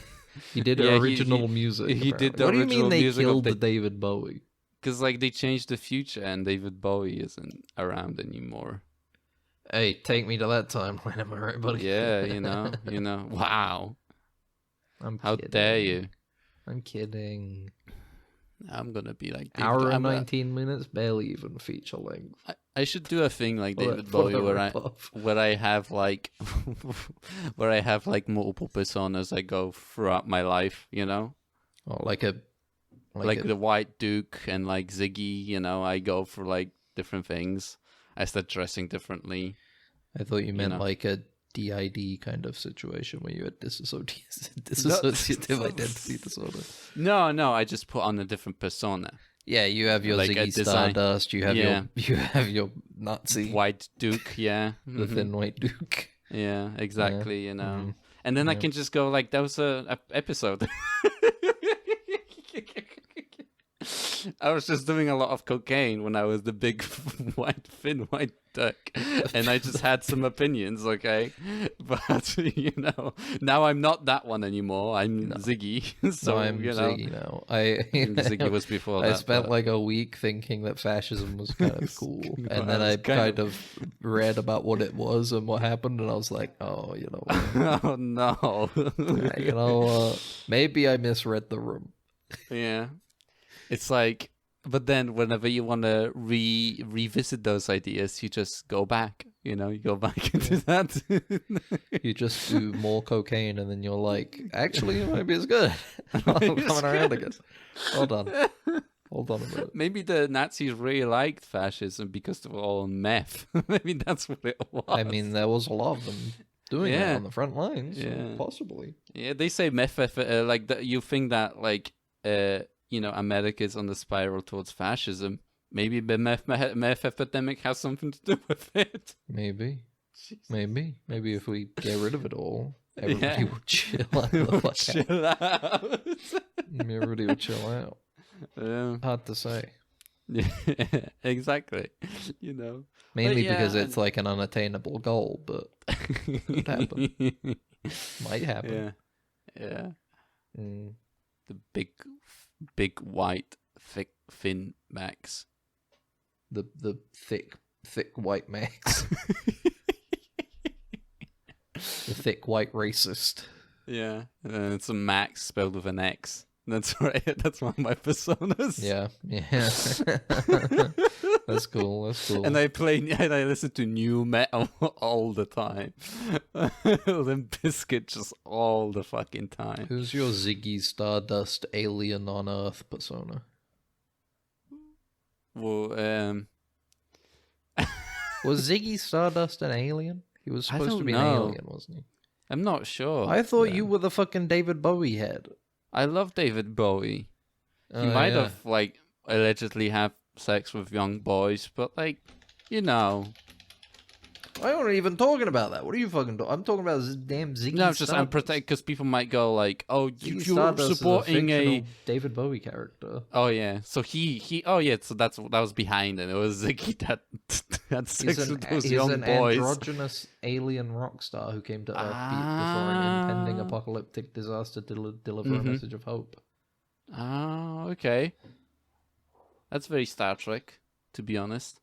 [SPEAKER 1] He did original music.
[SPEAKER 3] He did the
[SPEAKER 1] original music. What do you mean they killed
[SPEAKER 3] the
[SPEAKER 1] David Bowie?
[SPEAKER 3] Because, like, they changed the future and David Bowie isn't around anymore.
[SPEAKER 1] Hey, take me to that timeline, am I right, buddy?
[SPEAKER 3] Yeah, you know. Wow. How dare you?
[SPEAKER 1] I'm kidding.
[SPEAKER 3] I'm gonna be like David.
[SPEAKER 1] Hour and 19 minutes, barely even feature length.
[SPEAKER 3] I should do a thing like David Bowie where I have like multiple personas I go throughout my life, you know?
[SPEAKER 1] Oh, like
[SPEAKER 3] the White Duke and like Ziggy, you know, I go for like different things. I start dressing differently.
[SPEAKER 1] I thought you meant like a DID kind of situation where you had dissociative identity disorder.
[SPEAKER 3] No, I just put on a different persona.
[SPEAKER 1] Yeah, you have your like Ziggy Stardust, you have your Nazi
[SPEAKER 3] White Duke, yeah.
[SPEAKER 1] The thin White Duke.
[SPEAKER 3] Yeah, exactly, you know. Mm-hmm. And then I can just go like, that was a episode. I was just doing a lot of cocaine when I was the big thin white duck, and I just had some opinions, okay? But, you know, now I'm not that one anymore. I'm Ziggy. So,
[SPEAKER 1] I'm Ziggy now.
[SPEAKER 3] Ziggy was before that.
[SPEAKER 1] I spent like a week thinking that fascism was kind of cool, and then I kind of read about what it was and what happened, and I was like, oh, you know what?
[SPEAKER 3] Oh, no.
[SPEAKER 1] You know, maybe I misread the room.
[SPEAKER 3] Yeah. It's like, but then whenever you want to revisit those ideas, you just go back, you know, you go back into that.
[SPEAKER 1] You just do more cocaine and then you're like, actually, maybe it's good. I'm coming around again. Hold on a minute.
[SPEAKER 3] Maybe the Nazis really liked fascism because they were all on meth. Maybe that's what it was.
[SPEAKER 1] I mean, there was a lot of them doing it on the front lines, possibly.
[SPEAKER 3] Yeah, they say meth, like, you think that, like, you know, America's on the spiral towards fascism. Maybe the meth epidemic has something to do with it.
[SPEAKER 1] Maybe. Jesus. Maybe if we get rid of it all, everybody will chill out. Everybody will chill out.
[SPEAKER 3] Yeah.
[SPEAKER 1] Hard to say.
[SPEAKER 3] Yeah, exactly. You know,
[SPEAKER 1] mainly because it's like an unattainable goal, but it could happen. Might happen.
[SPEAKER 3] Yeah. The big white thin Max.
[SPEAKER 1] The thick white Max. The thick white racist.
[SPEAKER 3] Yeah, it's a Max spelled with an X. That's right. That's one of my personas.
[SPEAKER 1] Yeah. That's cool.
[SPEAKER 3] And I listen to new metal all the time. Limp Bizkit just all the fucking time.
[SPEAKER 1] Who's your Ziggy Stardust alien on Earth persona?
[SPEAKER 3] Well,
[SPEAKER 1] Was Ziggy Stardust an alien? He was supposed to be an alien, wasn't he?
[SPEAKER 3] I'm not sure.
[SPEAKER 1] I thought you were the fucking David Bowie head.
[SPEAKER 3] I love David Bowie. He might have, like, allegedly have sex with young boys, but, like, you know.
[SPEAKER 1] I wasn't even talking about that. What are you fucking talking? I'm talking about this damn Ziggy
[SPEAKER 3] No,
[SPEAKER 1] Stardust.
[SPEAKER 3] I'm protecting, because people might go, like, oh, you're
[SPEAKER 1] Stardust
[SPEAKER 3] supporting
[SPEAKER 1] is a
[SPEAKER 3] a
[SPEAKER 1] David Bowie character.
[SPEAKER 3] Oh yeah, so so that was behind it. It was Ziggy that had sex with those young boys.
[SPEAKER 1] He's an androgynous alien rock star who came to Earth before an impending apocalyptic disaster to deliver a message of hope.
[SPEAKER 3] Oh, okay. That's very Star Trek, to be honest.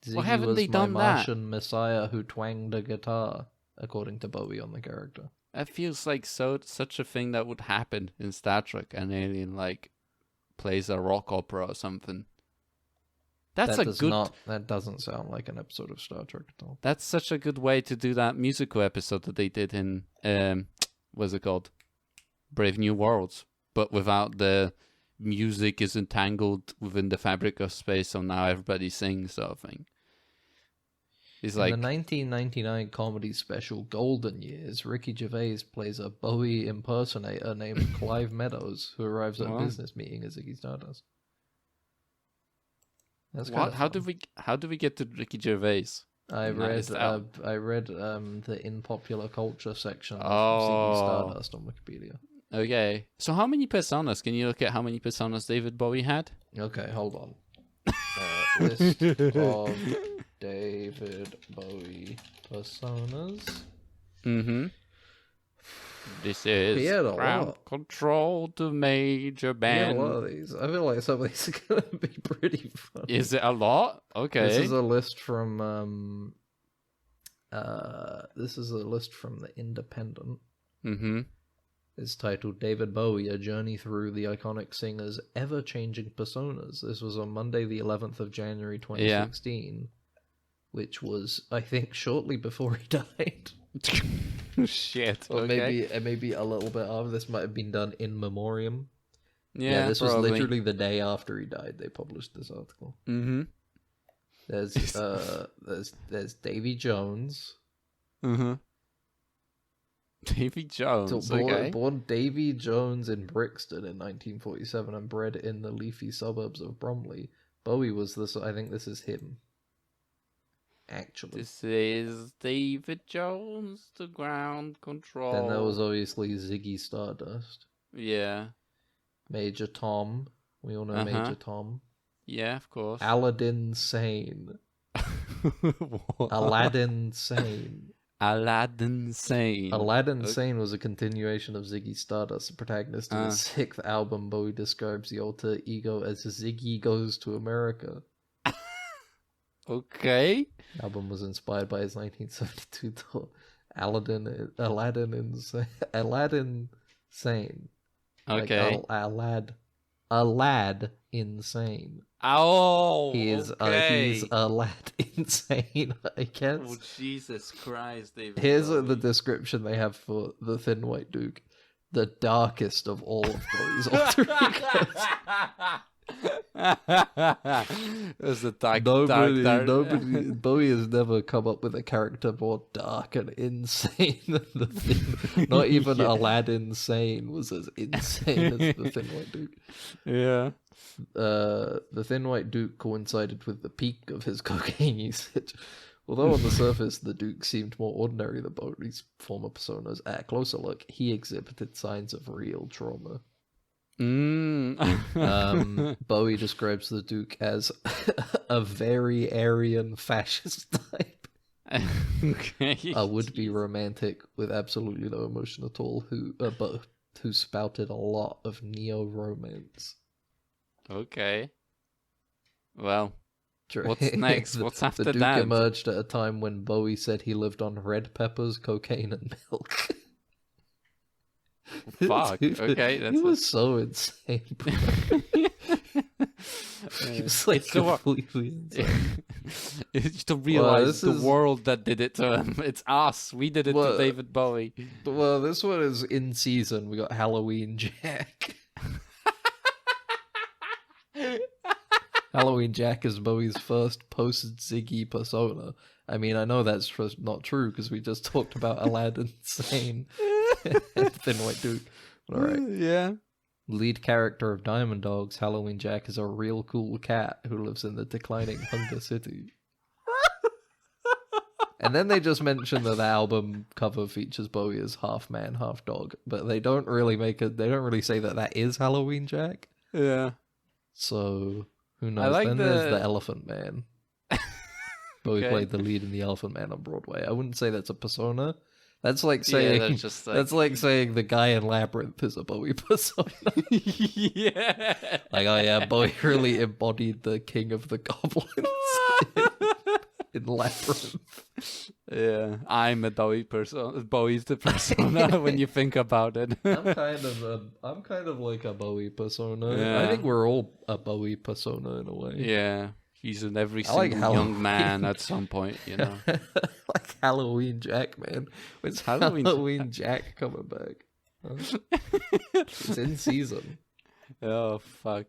[SPEAKER 1] Ziggy
[SPEAKER 3] Why haven't
[SPEAKER 1] was
[SPEAKER 3] they done
[SPEAKER 1] my
[SPEAKER 3] that?
[SPEAKER 1] Martian messiah who twanged a guitar, according to Bowie on the character.
[SPEAKER 3] That feels like such a thing that would happen in Star Trek. An alien like plays a rock opera or something.
[SPEAKER 1] That doesn't sound like an episode of Star Trek at all.
[SPEAKER 3] That's such a good way to do that musical episode that they did in what's it called? Brave New Worlds, but without the music is entangled within the fabric of space, so now everybody sings sort of thing. It's like
[SPEAKER 1] in the 1999 comedy special Golden Years, Ricky Gervais plays a Bowie impersonator named Clive Meadows, who arrives at a business meeting as Ziggy Stardust. That's
[SPEAKER 3] what? How did we get to Ricky Gervais?
[SPEAKER 1] I read the in popular culture section of Ziggy Stardust on Wikipedia.
[SPEAKER 3] Okay, so how many personas? Can you look at how many personas David Bowie had?
[SPEAKER 1] Okay, hold on. List of David Bowie personas.
[SPEAKER 3] Mm-hmm. This is Ground Control to Major Band.
[SPEAKER 1] Yeah, a lot of these. I feel like some of these are gonna be pretty funny.
[SPEAKER 3] Is it a lot? Okay.
[SPEAKER 1] This is a list from The Independent.
[SPEAKER 3] Mm-hmm.
[SPEAKER 1] It's titled David Bowie, A Journey Through the Iconic Singer's Ever-Changing Personas. This was on Monday the 11th of January 2016, which was, I think, shortly before he died.
[SPEAKER 3] Shit.
[SPEAKER 1] Or
[SPEAKER 3] okay.
[SPEAKER 1] maybe a little bit after. This might have been done in memoriam.
[SPEAKER 3] Yeah,
[SPEAKER 1] this
[SPEAKER 3] probably.
[SPEAKER 1] was literally the day after he died they published this article.
[SPEAKER 3] Mm-hmm.
[SPEAKER 1] There's Davy Jones.
[SPEAKER 3] Mm-hmm. Davy Jones,
[SPEAKER 1] born Davy Jones in Brixton in 1947 and bred in the leafy suburbs of Bromley. Bowie was this. I think this is him. Actually,
[SPEAKER 3] this is David Jones, the Ground Control.
[SPEAKER 1] Then there was obviously Ziggy Stardust.
[SPEAKER 3] Yeah.
[SPEAKER 1] Major Tom. We all know Major Tom.
[SPEAKER 3] Yeah, of course.
[SPEAKER 1] Aladdin Sane. Aladdin Sane.
[SPEAKER 3] Aladdin Sane.
[SPEAKER 1] Aladdin Sane was a continuation of Ziggy Stardust, the protagonist of his sixth album. Bowie describes the alter ego as Ziggy Goes to America.
[SPEAKER 3] Okay.
[SPEAKER 1] The album was inspired by his 1972 tour, Aladdin Sane.
[SPEAKER 3] Okay.
[SPEAKER 1] Like a lad insane.
[SPEAKER 3] Oh,
[SPEAKER 1] he's a lad insane, I guess.
[SPEAKER 3] Oh, Jesus Christ, David.
[SPEAKER 1] Here's the description they have for the Thin White Duke. The darkest of all of Bowie's alter egos.
[SPEAKER 3] It was the dark.
[SPEAKER 1] Nobody, Bowie has never come up with a character more dark and insane than the Thin. Not even Aladdin Sane was as insane as the Thin White Duke.
[SPEAKER 3] Yeah.
[SPEAKER 1] The Thin White Duke coincided with the peak of his cocaine usage. Although on the surface the Duke seemed more ordinary than Bowie's former personas, at a closer look, he exhibited signs of real trauma. Bowie describes the Duke as a very Aryan fascist type.
[SPEAKER 3] Okay.
[SPEAKER 1] A would-be romantic with absolutely no emotion at all, who spouted a lot of neo-romance.
[SPEAKER 3] Okay. Well, what's next? What's after that?
[SPEAKER 1] The Duke emerged at a time when Bowie said he lived on red peppers, cocaine, and milk.
[SPEAKER 3] Fuck.
[SPEAKER 1] Dude,
[SPEAKER 3] Okay,
[SPEAKER 1] he was so insane, bro. He was like completely insane.
[SPEAKER 3] You just to realize the
[SPEAKER 1] is...
[SPEAKER 3] world that did it to him. It's us. We did it to David Bowie.
[SPEAKER 1] Well, this one is in season. We got Halloween Jack. Halloween Jack is Bowie's first post-Ziggy persona. I mean, I know that's not true because we just talked about Aladdin Sane and Thin White Duke. But all right.
[SPEAKER 3] Yeah.
[SPEAKER 1] Lead character of Diamond Dogs, Halloween Jack is a real cool cat who lives in the declining Hunger City. And then they just mention that the album cover features Bowie as half man, half dog, but they don't really say that is Halloween Jack.
[SPEAKER 3] Yeah.
[SPEAKER 1] So who knows? Then there's the Elephant Man. Bowie played the lead in the Elephant Man on Broadway. I wouldn't say that's a persona. That's like saying that's like saying the guy in Labyrinth is a Bowie persona.
[SPEAKER 3] Yeah.
[SPEAKER 1] Like, oh yeah, Bowie really embodied the king of the goblins in Labyrinth.
[SPEAKER 3] Yeah, I'm a Bowie persona. Bowie's the persona when you think about it.
[SPEAKER 1] I'm kind of like a Bowie persona.
[SPEAKER 3] Yeah.
[SPEAKER 1] I think we're all a Bowie persona in a way.
[SPEAKER 3] Yeah. He's in every single young man at some point, you know.
[SPEAKER 1] Like Halloween Jack, man. When's Halloween Jack coming back? Huh? It's in season.
[SPEAKER 3] Oh, fuck.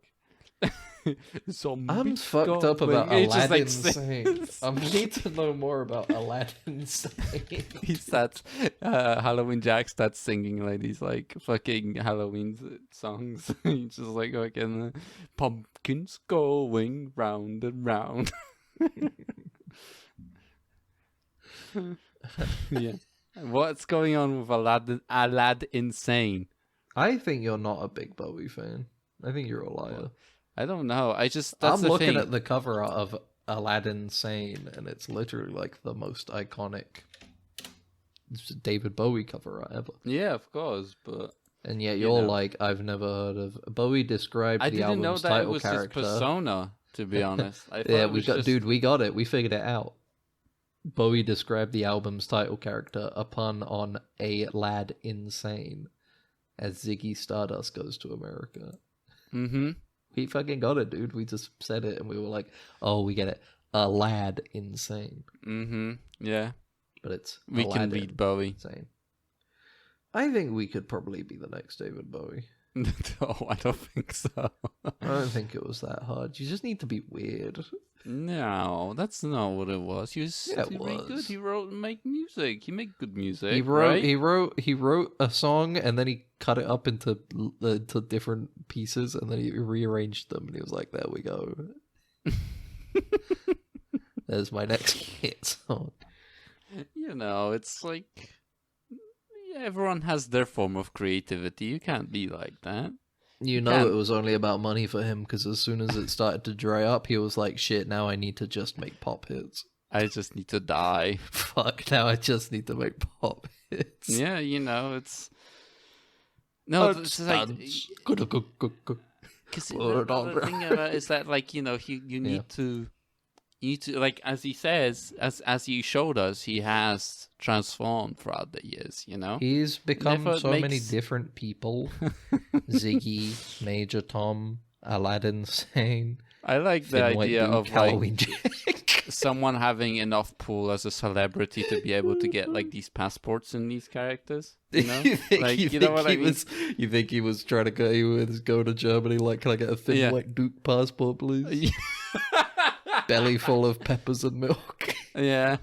[SPEAKER 1] I'm fucked up about Aladdin Sane. I need to know more about Aladdin Sane.
[SPEAKER 3] He starts, Halloween Jack starts singing like these like fucking Halloween songs. He's just like fucking pumpkins going round and round. Yeah. What's going on with Aladdin Insane?
[SPEAKER 1] I think you're not a big Bowie fan. I think you're a liar.
[SPEAKER 3] I don't know.
[SPEAKER 1] I'm looking at the cover art of Aladdin Sane, and it's literally like the most iconic David Bowie cover art ever.
[SPEAKER 3] Yeah, of course, but
[SPEAKER 1] and yet you're like, I've never heard of. Bowie described the album's title character. I didn't know that it was his
[SPEAKER 3] persona, to be honest.
[SPEAKER 1] We got it. We figured it out. Bowie described the album's title character, a pun on a lad insane, as Ziggy Stardust goes to America.
[SPEAKER 3] Mm-hmm.
[SPEAKER 1] We fucking got it, dude. We just said it, and we were like, "Oh, we get it." A lad insane.
[SPEAKER 3] Mm-hmm. Yeah,
[SPEAKER 1] but
[SPEAKER 3] we can read Bowie.
[SPEAKER 1] Insane. I think we could probably be the next David Bowie.
[SPEAKER 3] No, I don't think so.
[SPEAKER 1] I don't think it was that hard. You just need to be weird.
[SPEAKER 3] No, that's not what it was. He was really good. He wrote and make music. He made good music. He
[SPEAKER 1] wrote a song and then he cut it up into different pieces and then he rearranged them and he was like, "There we go. There's my next hit song."
[SPEAKER 3] You know, it's like everyone has their form of creativity. You can't be like that.
[SPEAKER 1] It was only about money for him because as soon as it started to dry up, he was like, "Shit, now I need to just make pop hits.
[SPEAKER 3] I just need to die.
[SPEAKER 1] Fuck, now I just need to make pop hits."
[SPEAKER 3] Yeah, it's... No, it's like... Because the thing about it is that, like, you need to... You need to, like, as he says, as he showed us, he has transformed throughout the years,
[SPEAKER 1] He's become many different people. Ziggy, Major Tom, Aladdin Sane.
[SPEAKER 3] I like the idea of
[SPEAKER 1] Halloween Jack.
[SPEAKER 3] Someone having enough pull as a celebrity to be able to get like these passports in these characters. You
[SPEAKER 1] think he was trying to go to Germany? Like, can I get a Thin White Duke passport, please? Belly full of peppers and milk.
[SPEAKER 3] Yeah.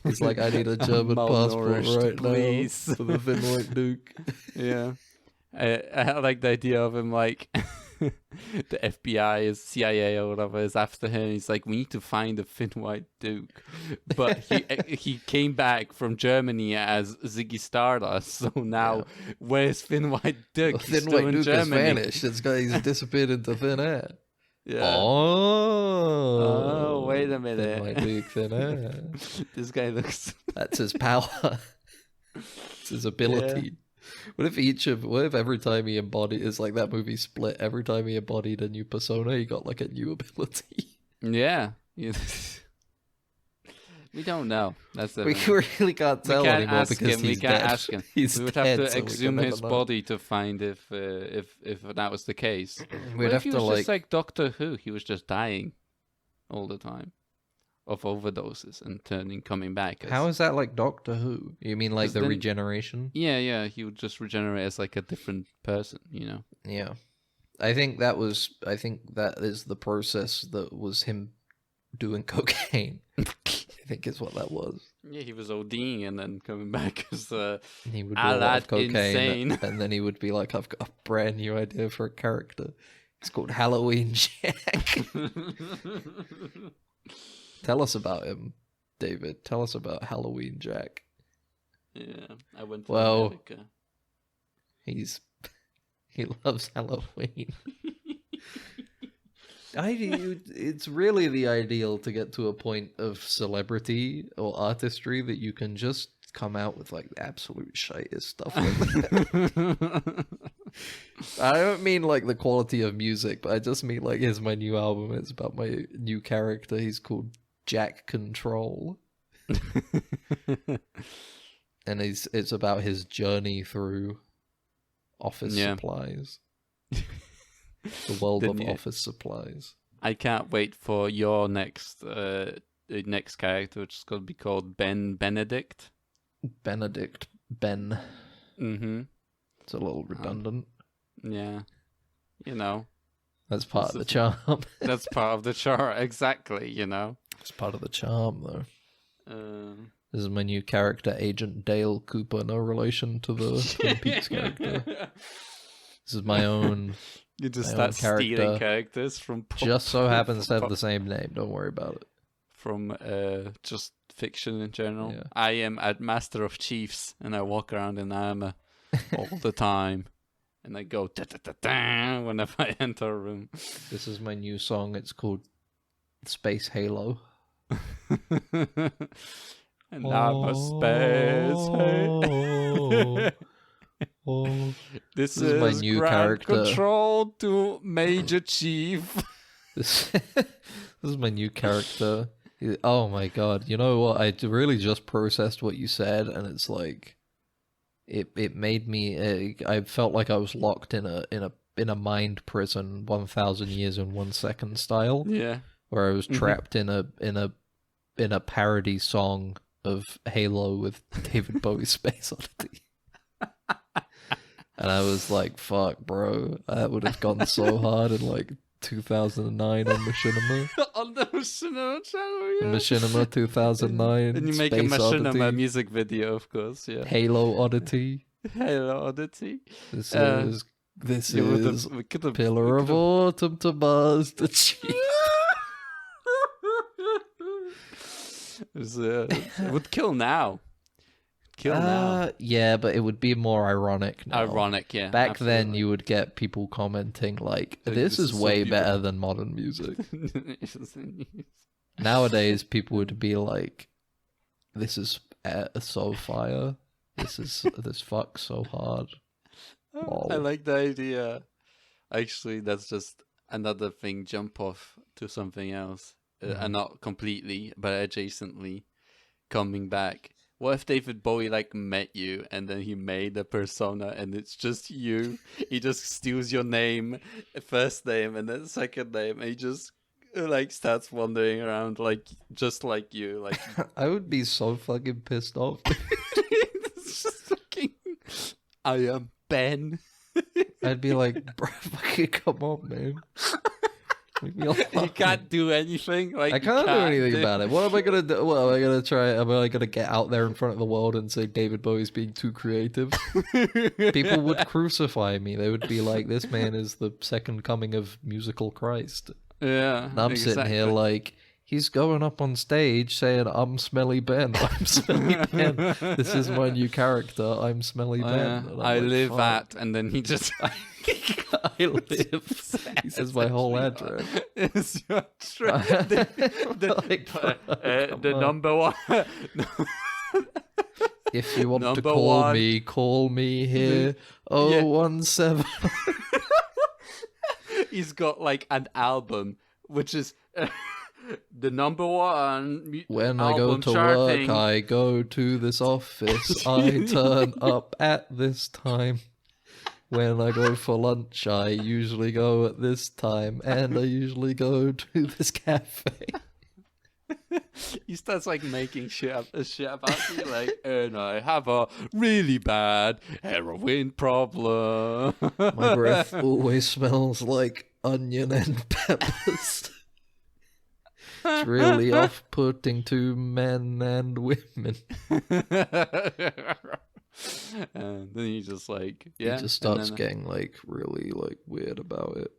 [SPEAKER 1] He's like, I need a German passport right
[SPEAKER 3] please.
[SPEAKER 1] Now for the Thin White Duke.
[SPEAKER 3] Yeah. I like the idea of him like the FBI is CIA or whatever is after him. He's like, we need to find a Thin White Duke, but he came back from Germany as Ziggy Stardust. So now, where's Thin White Duke?
[SPEAKER 1] Well, Thin White Duke has vanished. He's disappeared into thin air.
[SPEAKER 3] Yeah.
[SPEAKER 1] Oh,
[SPEAKER 3] wait a minute.
[SPEAKER 1] Thin White Duke, thin air.
[SPEAKER 3] This guy looks.
[SPEAKER 1] That's his power. It's his ability. Yeah. What if every time he embodied, it's like that movie Split, every time he embodied a new persona, he got like a new ability.
[SPEAKER 3] Yeah. We don't know. That's the
[SPEAKER 1] We
[SPEAKER 3] thing.
[SPEAKER 1] really can't tell anymore because
[SPEAKER 3] We
[SPEAKER 1] he's
[SPEAKER 3] can't
[SPEAKER 1] dead.
[SPEAKER 3] ask him.
[SPEAKER 1] He's
[SPEAKER 3] We would
[SPEAKER 1] dead,
[SPEAKER 3] have to
[SPEAKER 1] so we
[SPEAKER 3] exhume
[SPEAKER 1] can
[SPEAKER 3] his
[SPEAKER 1] never know.
[SPEAKER 3] body to find if that was the case.
[SPEAKER 1] We'd
[SPEAKER 3] What
[SPEAKER 1] have
[SPEAKER 3] if he
[SPEAKER 1] to
[SPEAKER 3] was just like Doctor Who? He was just dying all the time of overdoses and coming back.
[SPEAKER 1] How is that like Doctor Who? You mean like the
[SPEAKER 3] then-
[SPEAKER 1] regeneration?
[SPEAKER 3] Yeah. He would just regenerate as like a different person.
[SPEAKER 1] Yeah. I think that is the process that was him doing cocaine. I think is what that was.
[SPEAKER 3] Yeah, he was ODing and then coming back as
[SPEAKER 1] He would do a lot
[SPEAKER 3] lad
[SPEAKER 1] of cocaine,
[SPEAKER 3] insane.
[SPEAKER 1] and then he would be like, "I've got a brand new idea for a character. It's called Halloween Jack." Tell us about him, David. Tell us about Halloween Jack.
[SPEAKER 3] Yeah, I went to
[SPEAKER 1] Well,
[SPEAKER 3] America.
[SPEAKER 1] He loves Halloween. It's really the ideal to get to a point of celebrity or artistry that you can just come out with like the absolute shittest stuff like that. I don't mean like the quality of music, but I just mean like, here's my new album. It's about my new character. He's called Jack Control. And it's about his journey through office supplies. The world of office supplies.
[SPEAKER 3] I can't wait for your next character, which is going to be called Benedict.
[SPEAKER 1] Benedict Ben.
[SPEAKER 3] Mm-hmm.
[SPEAKER 1] It's a little redundant.
[SPEAKER 3] Yeah.
[SPEAKER 1] That's part of the charm.
[SPEAKER 3] That's part of the charm, exactly,
[SPEAKER 1] It's part of the charm, though. This is my new character, Agent Dale Cooper, no relation to the Twin Peaks character. This is my own.
[SPEAKER 3] You just start stealing characters from
[SPEAKER 1] just so happens to have the same name. Don't worry about it.
[SPEAKER 3] From just fiction in general.
[SPEAKER 1] Yeah.
[SPEAKER 3] I am a Master of Chiefs, and I walk around in armor all the time, and I go da-da-da-da whenever I enter a room.
[SPEAKER 1] This is my new song. It's called Space Halo.
[SPEAKER 3] And I'm a space halo. This is
[SPEAKER 1] my new
[SPEAKER 3] ground
[SPEAKER 1] character.
[SPEAKER 3] Control to Major Chief.
[SPEAKER 1] This is my new character. Oh my god! You know what? I really just processed what you said, and it's like, it made me. I felt like I was locked in a mind prison, 1,000 years in 1 second style.
[SPEAKER 3] Yeah,
[SPEAKER 1] where I was trapped in a parody song of Halo with David Bowie's Space Oddity. And I was like, fuck, bro. That would have gone so hard in like 2009 on Machinima.
[SPEAKER 3] On the Machinima channel, yeah.
[SPEAKER 1] Machinima 2009.
[SPEAKER 3] And you make
[SPEAKER 1] Space
[SPEAKER 3] a Machinima
[SPEAKER 1] Oddity,
[SPEAKER 3] music video, of course, yeah.
[SPEAKER 1] Halo Oddity.
[SPEAKER 3] Halo Oddity.
[SPEAKER 1] This is Pillar of Autumn to Mars to Chief.
[SPEAKER 3] It would kill now.
[SPEAKER 1] Yeah, but it would be more ironic now.
[SPEAKER 3] Ironic, yeah.
[SPEAKER 1] Back
[SPEAKER 3] absolutely.
[SPEAKER 1] then, you would get people commenting like,
[SPEAKER 3] Like,
[SPEAKER 1] this is
[SPEAKER 3] so
[SPEAKER 1] way
[SPEAKER 3] beautiful.
[SPEAKER 1] better than modern music. Nowadays, people would be like, this is so fire. This fucks so hard. Lol.
[SPEAKER 3] I like the idea. Actually, that's just another thing. Jump off to something else. And not completely, but adjacently. Coming back. What if David Bowie like met you and then he made a persona and it's just you? He just steals your name, first name and then second name, and he just like starts wandering around like just like you. Like
[SPEAKER 1] I would be so fucking pissed off.
[SPEAKER 3] It's just fucking, I am Ben.
[SPEAKER 1] I'd be like, bro, fucking come on, man.
[SPEAKER 3] You can't do anything. Like
[SPEAKER 1] I can't do anything about it. What am I gonna do? What am I gonna try? Am I gonna get out there in front of the world and say David Bowie's being too creative? People would crucify me. They would be like, "This man is the second coming of musical Christ."
[SPEAKER 3] Yeah,
[SPEAKER 1] and I'm sitting here like, he's going up on stage saying, "I'm Smelly Ben. I'm Smelly Ben. This is my new character. I'm Smelly Ben." And
[SPEAKER 3] I
[SPEAKER 1] I'm like,
[SPEAKER 3] live
[SPEAKER 1] fuck.
[SPEAKER 3] at, and then he just.
[SPEAKER 1] I live. He says my whole address.
[SPEAKER 3] It's your address. The number one.
[SPEAKER 1] If you want to
[SPEAKER 3] Number
[SPEAKER 1] call me here. 017.
[SPEAKER 3] He's got like an album, which is
[SPEAKER 4] the number one
[SPEAKER 1] When I go to work, I go to this office. I turn up at this time. When I go for lunch, I usually go at this time, and I usually go to this cafe.
[SPEAKER 3] He starts like making shit about you, like, and I have a really bad heroin problem.
[SPEAKER 1] My breath always smells like onion and peppers. It's really off-putting to men and women.
[SPEAKER 3] And then he just like,
[SPEAKER 1] he just starts getting like really like weird about it.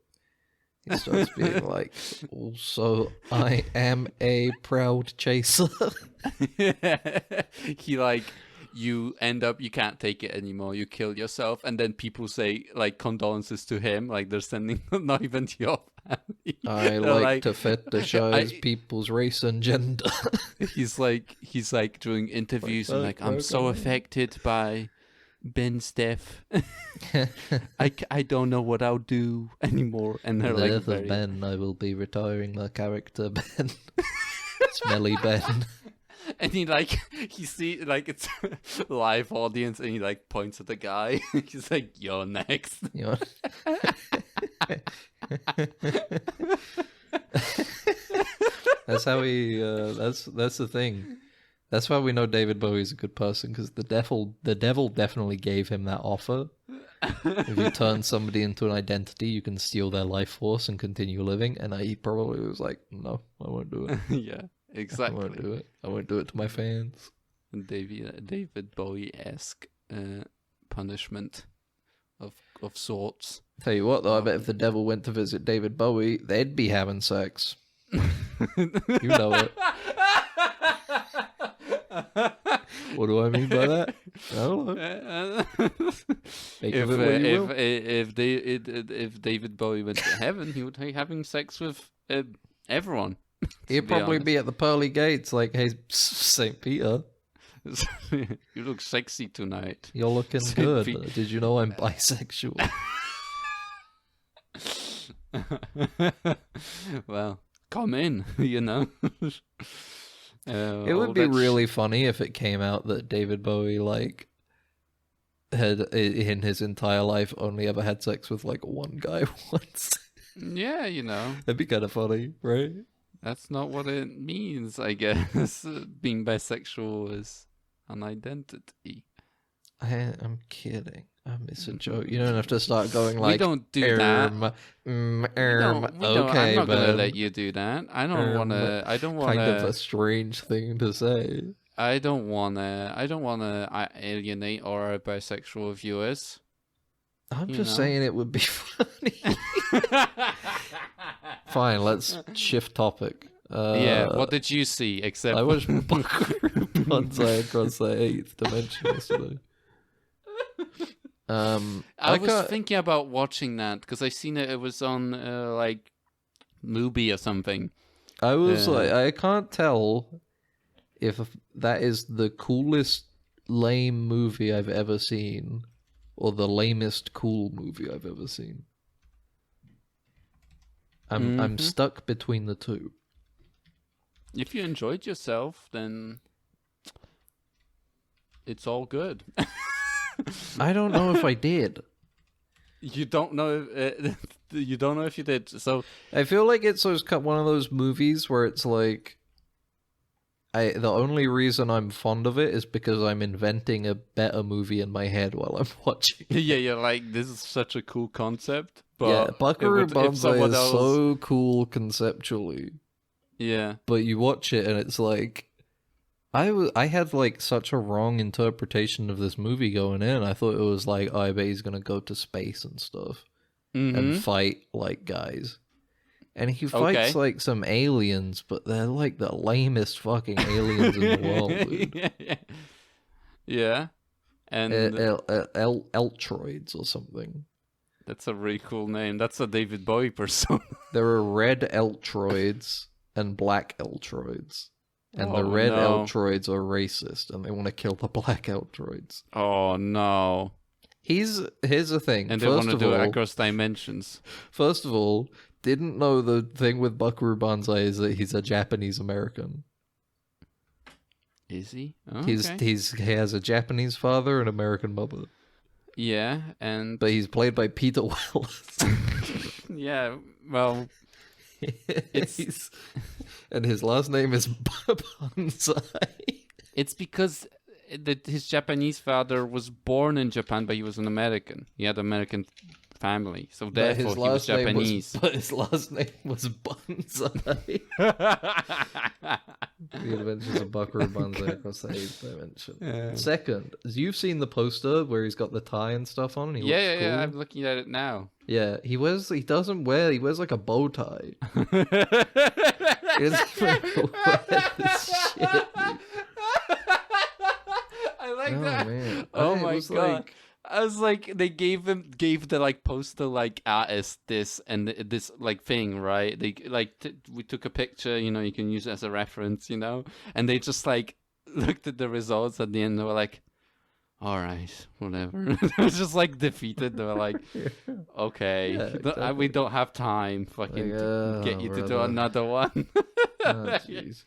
[SPEAKER 1] He starts being like, also, I am a proud chaser.
[SPEAKER 3] He like, you end up, you can't take it anymore, you kill yourself, and then people say like condolences to him, like they're sending not even to your family.
[SPEAKER 1] I like to fetishize people's race and gender.
[SPEAKER 3] He's like doing interviews and like, I'm so affected by Ben Steph. I don't know what I'll do anymore. And they're like,
[SPEAKER 1] of Ben, I will be retiring my character Ben. Smelly Ben.
[SPEAKER 3] And he see like it's live audience, and he like points at the guy. He's like, "You're next."
[SPEAKER 1] That's how he. That's the thing. That's why we know David Bowie's a good person, because the devil definitely gave him that offer. If you turn somebody into an identity, you can steal their life force and continue living. And he probably was like, "No, I won't do it."
[SPEAKER 3] Yeah, exactly.
[SPEAKER 1] I won't do it. I won't do it to my fans.
[SPEAKER 3] David Bowie-esque punishment of sorts.
[SPEAKER 1] Tell you what, though, I bet if the devil went to visit David Bowie, they'd be having sex. You know it. What do I mean by that? I don't know.
[SPEAKER 3] If David Bowie went to heaven, he would be having sex with everyone.
[SPEAKER 1] He'd probably be at the pearly gates, like, "Hey, St. Peter,
[SPEAKER 3] you look sexy tonight.
[SPEAKER 1] You're looking good. Did you know I'm bisexual?"
[SPEAKER 3] Well, come in, you know.
[SPEAKER 1] It would be really funny if it came out that David Bowie, like, had in his entire life only ever had sex with like one guy once.
[SPEAKER 3] Yeah, you know.
[SPEAKER 1] That'd be kind of funny, right?
[SPEAKER 3] That's not what it means, I guess. Being bisexual is an identity.
[SPEAKER 1] I'm kidding. It's a joke. You don't have to start going like,
[SPEAKER 3] we don't do that.
[SPEAKER 1] Okay,
[SPEAKER 3] I'm not gonna let you do that. I don't wanna.
[SPEAKER 1] Kind of a strange thing to say.
[SPEAKER 3] I don't wanna alienate our bisexual viewers.
[SPEAKER 1] I'm just saying it would be funny. Fine, let's shift topic.
[SPEAKER 3] Yeah, what did you see? Except
[SPEAKER 1] I watched Buckaroo Banzai Across the 8th Dimension yesterday.
[SPEAKER 3] I was thinking about watching that because I seen it. It was on like Mubi or something.
[SPEAKER 1] I was like, I can't tell if that is the coolest lame movie I've ever seen, or the lamest cool movie I've ever seen. I'm stuck between the two.
[SPEAKER 3] If you enjoyed yourself, then it's all good.
[SPEAKER 1] I don't know if I did.
[SPEAKER 3] You don't know. You don't know if you did. So
[SPEAKER 1] I feel like it's one of those movies where it's like, the only reason I'm fond of it is because I'm inventing a better movie in my head while I'm watching it.
[SPEAKER 3] Yeah, you're like, this is such a cool concept. But
[SPEAKER 1] yeah, Buckaroo Banzai is so cool conceptually.
[SPEAKER 3] Yeah,
[SPEAKER 1] but you watch it and it's like, I had like such a wrong interpretation of this movie going in. I thought it was like, oh, I bet he's gonna go to space and stuff and fight like guys. And he fights like some aliens, but they're like the lamest fucking aliens in the world, dude.
[SPEAKER 3] Yeah. And
[SPEAKER 1] Eltroids or something.
[SPEAKER 3] That's a really cool name. That's a David Bowie persona.
[SPEAKER 1] There are red Eltroids and black Eltroids. And the red Eltroids are racist, and they want to kill the black Eltroids.
[SPEAKER 3] Oh, no.
[SPEAKER 1] Here's the thing.
[SPEAKER 3] And they want to do it across dimensions.
[SPEAKER 1] First of all, didn't know the thing with Buckaroo Banzai is that he's a Japanese American.
[SPEAKER 3] Is he? Oh,
[SPEAKER 1] He has a Japanese father and American mother.
[SPEAKER 3] Yeah,
[SPEAKER 1] but he's played by Peter Wells.
[SPEAKER 3] Yeah, well,
[SPEAKER 1] and his last name is Banzai.
[SPEAKER 3] It's because his Japanese father was born in Japan, but he was an American. He had American family, so therefore he was Japanese.
[SPEAKER 1] But his last name was Banzai. The Adventures of Buckaroo Banzai across the 8th dimension. Yeah. Second, you've seen the poster where he's got the tie and stuff on. And he looks cool.
[SPEAKER 3] Yeah. I'm looking at it now.
[SPEAKER 1] Yeah, he wears like a bow tie. He doesn't wear this shit.
[SPEAKER 3] I like that. Man. Oh my god. I was like, they gave the like poster like artist this and this like thing, right? They we took a picture, you can use it as a reference, and they just like looked at the results at the end. They were like, all right, whatever. It was just like defeated. They were like, okay, exactly. We don't have time fucking to get you to do another one.
[SPEAKER 1] Oh, jeez.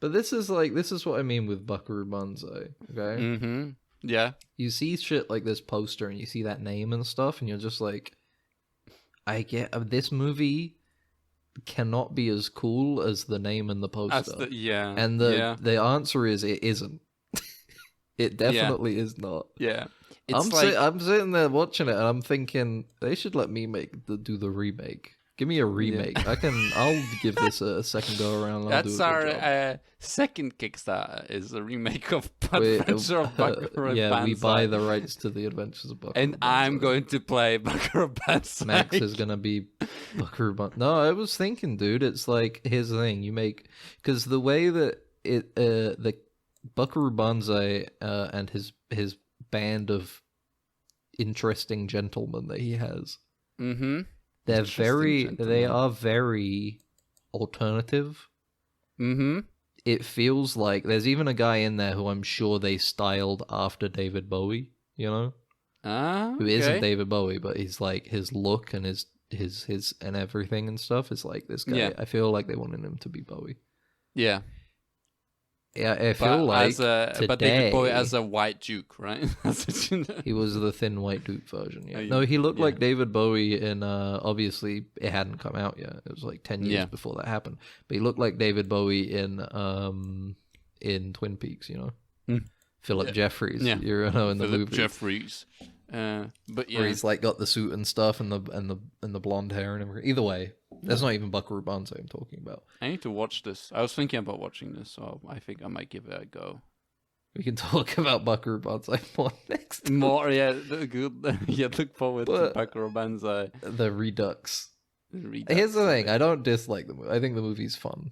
[SPEAKER 1] But this is what I mean with Buckaroo Banzai, okay?
[SPEAKER 3] Mm-hmm. Yeah.
[SPEAKER 1] You see shit like this poster and you see that name and stuff and you're just like, I get this movie cannot be as cool as the name in the poster. And the answer is it isn't. It definitely is not.
[SPEAKER 3] Yeah.
[SPEAKER 1] I'm sitting there watching it and I'm thinking they should let me do the remake. Give me a remake. Yeah. I'll give this a second go around.
[SPEAKER 3] That's our second Kickstarter is a remake of Adventure of Buckaroo Banzai.
[SPEAKER 1] We buy the rights to the Adventures of Buckaroo
[SPEAKER 3] and Banzai. I'm going to play Buckaroo Banzai.
[SPEAKER 1] Max is going to be Buckaroo Banzai. No, I was thinking, dude, it's like, here's the thing. You make... Because the way that the Buckaroo Banzai and his band of interesting gentlemen that he has...
[SPEAKER 3] Mm-hmm.
[SPEAKER 1] They are very alternative.
[SPEAKER 3] Mm-hmm.
[SPEAKER 1] It feels like there's even a guy in there who I'm sure they styled after David Bowie, who isn't David Bowie, but he's like his look and his and everything and stuff is like this guy. Yeah. I feel like they wanted him to be Bowie.
[SPEAKER 3] Yeah.
[SPEAKER 1] Yeah, I feel
[SPEAKER 3] but David Bowie as a white Duke, right?
[SPEAKER 1] He was the thin white Duke version. Yeah. No, he looked like David Bowie in. Obviously, it hadn't come out yet. It was like 10 years before that happened. But he looked like David Bowie in Twin Peaks. Philip Jeffries. Yeah. In the movie.
[SPEAKER 3] Philip Jeffries. But yeah,
[SPEAKER 1] where he's like got the suit and stuff and the blonde hair and everything. Either way, that's not even Buckaroo Banzai I'm talking about.
[SPEAKER 3] I need to watch this. I was thinking about watching this, so I think I might give it a go.
[SPEAKER 1] We can talk about Buckaroo Banzai more next time.
[SPEAKER 3] Good. Look forward to Buckaroo Banzai.
[SPEAKER 1] The Redux. Here's the thing: I don't dislike the movie. I think the movie's fun,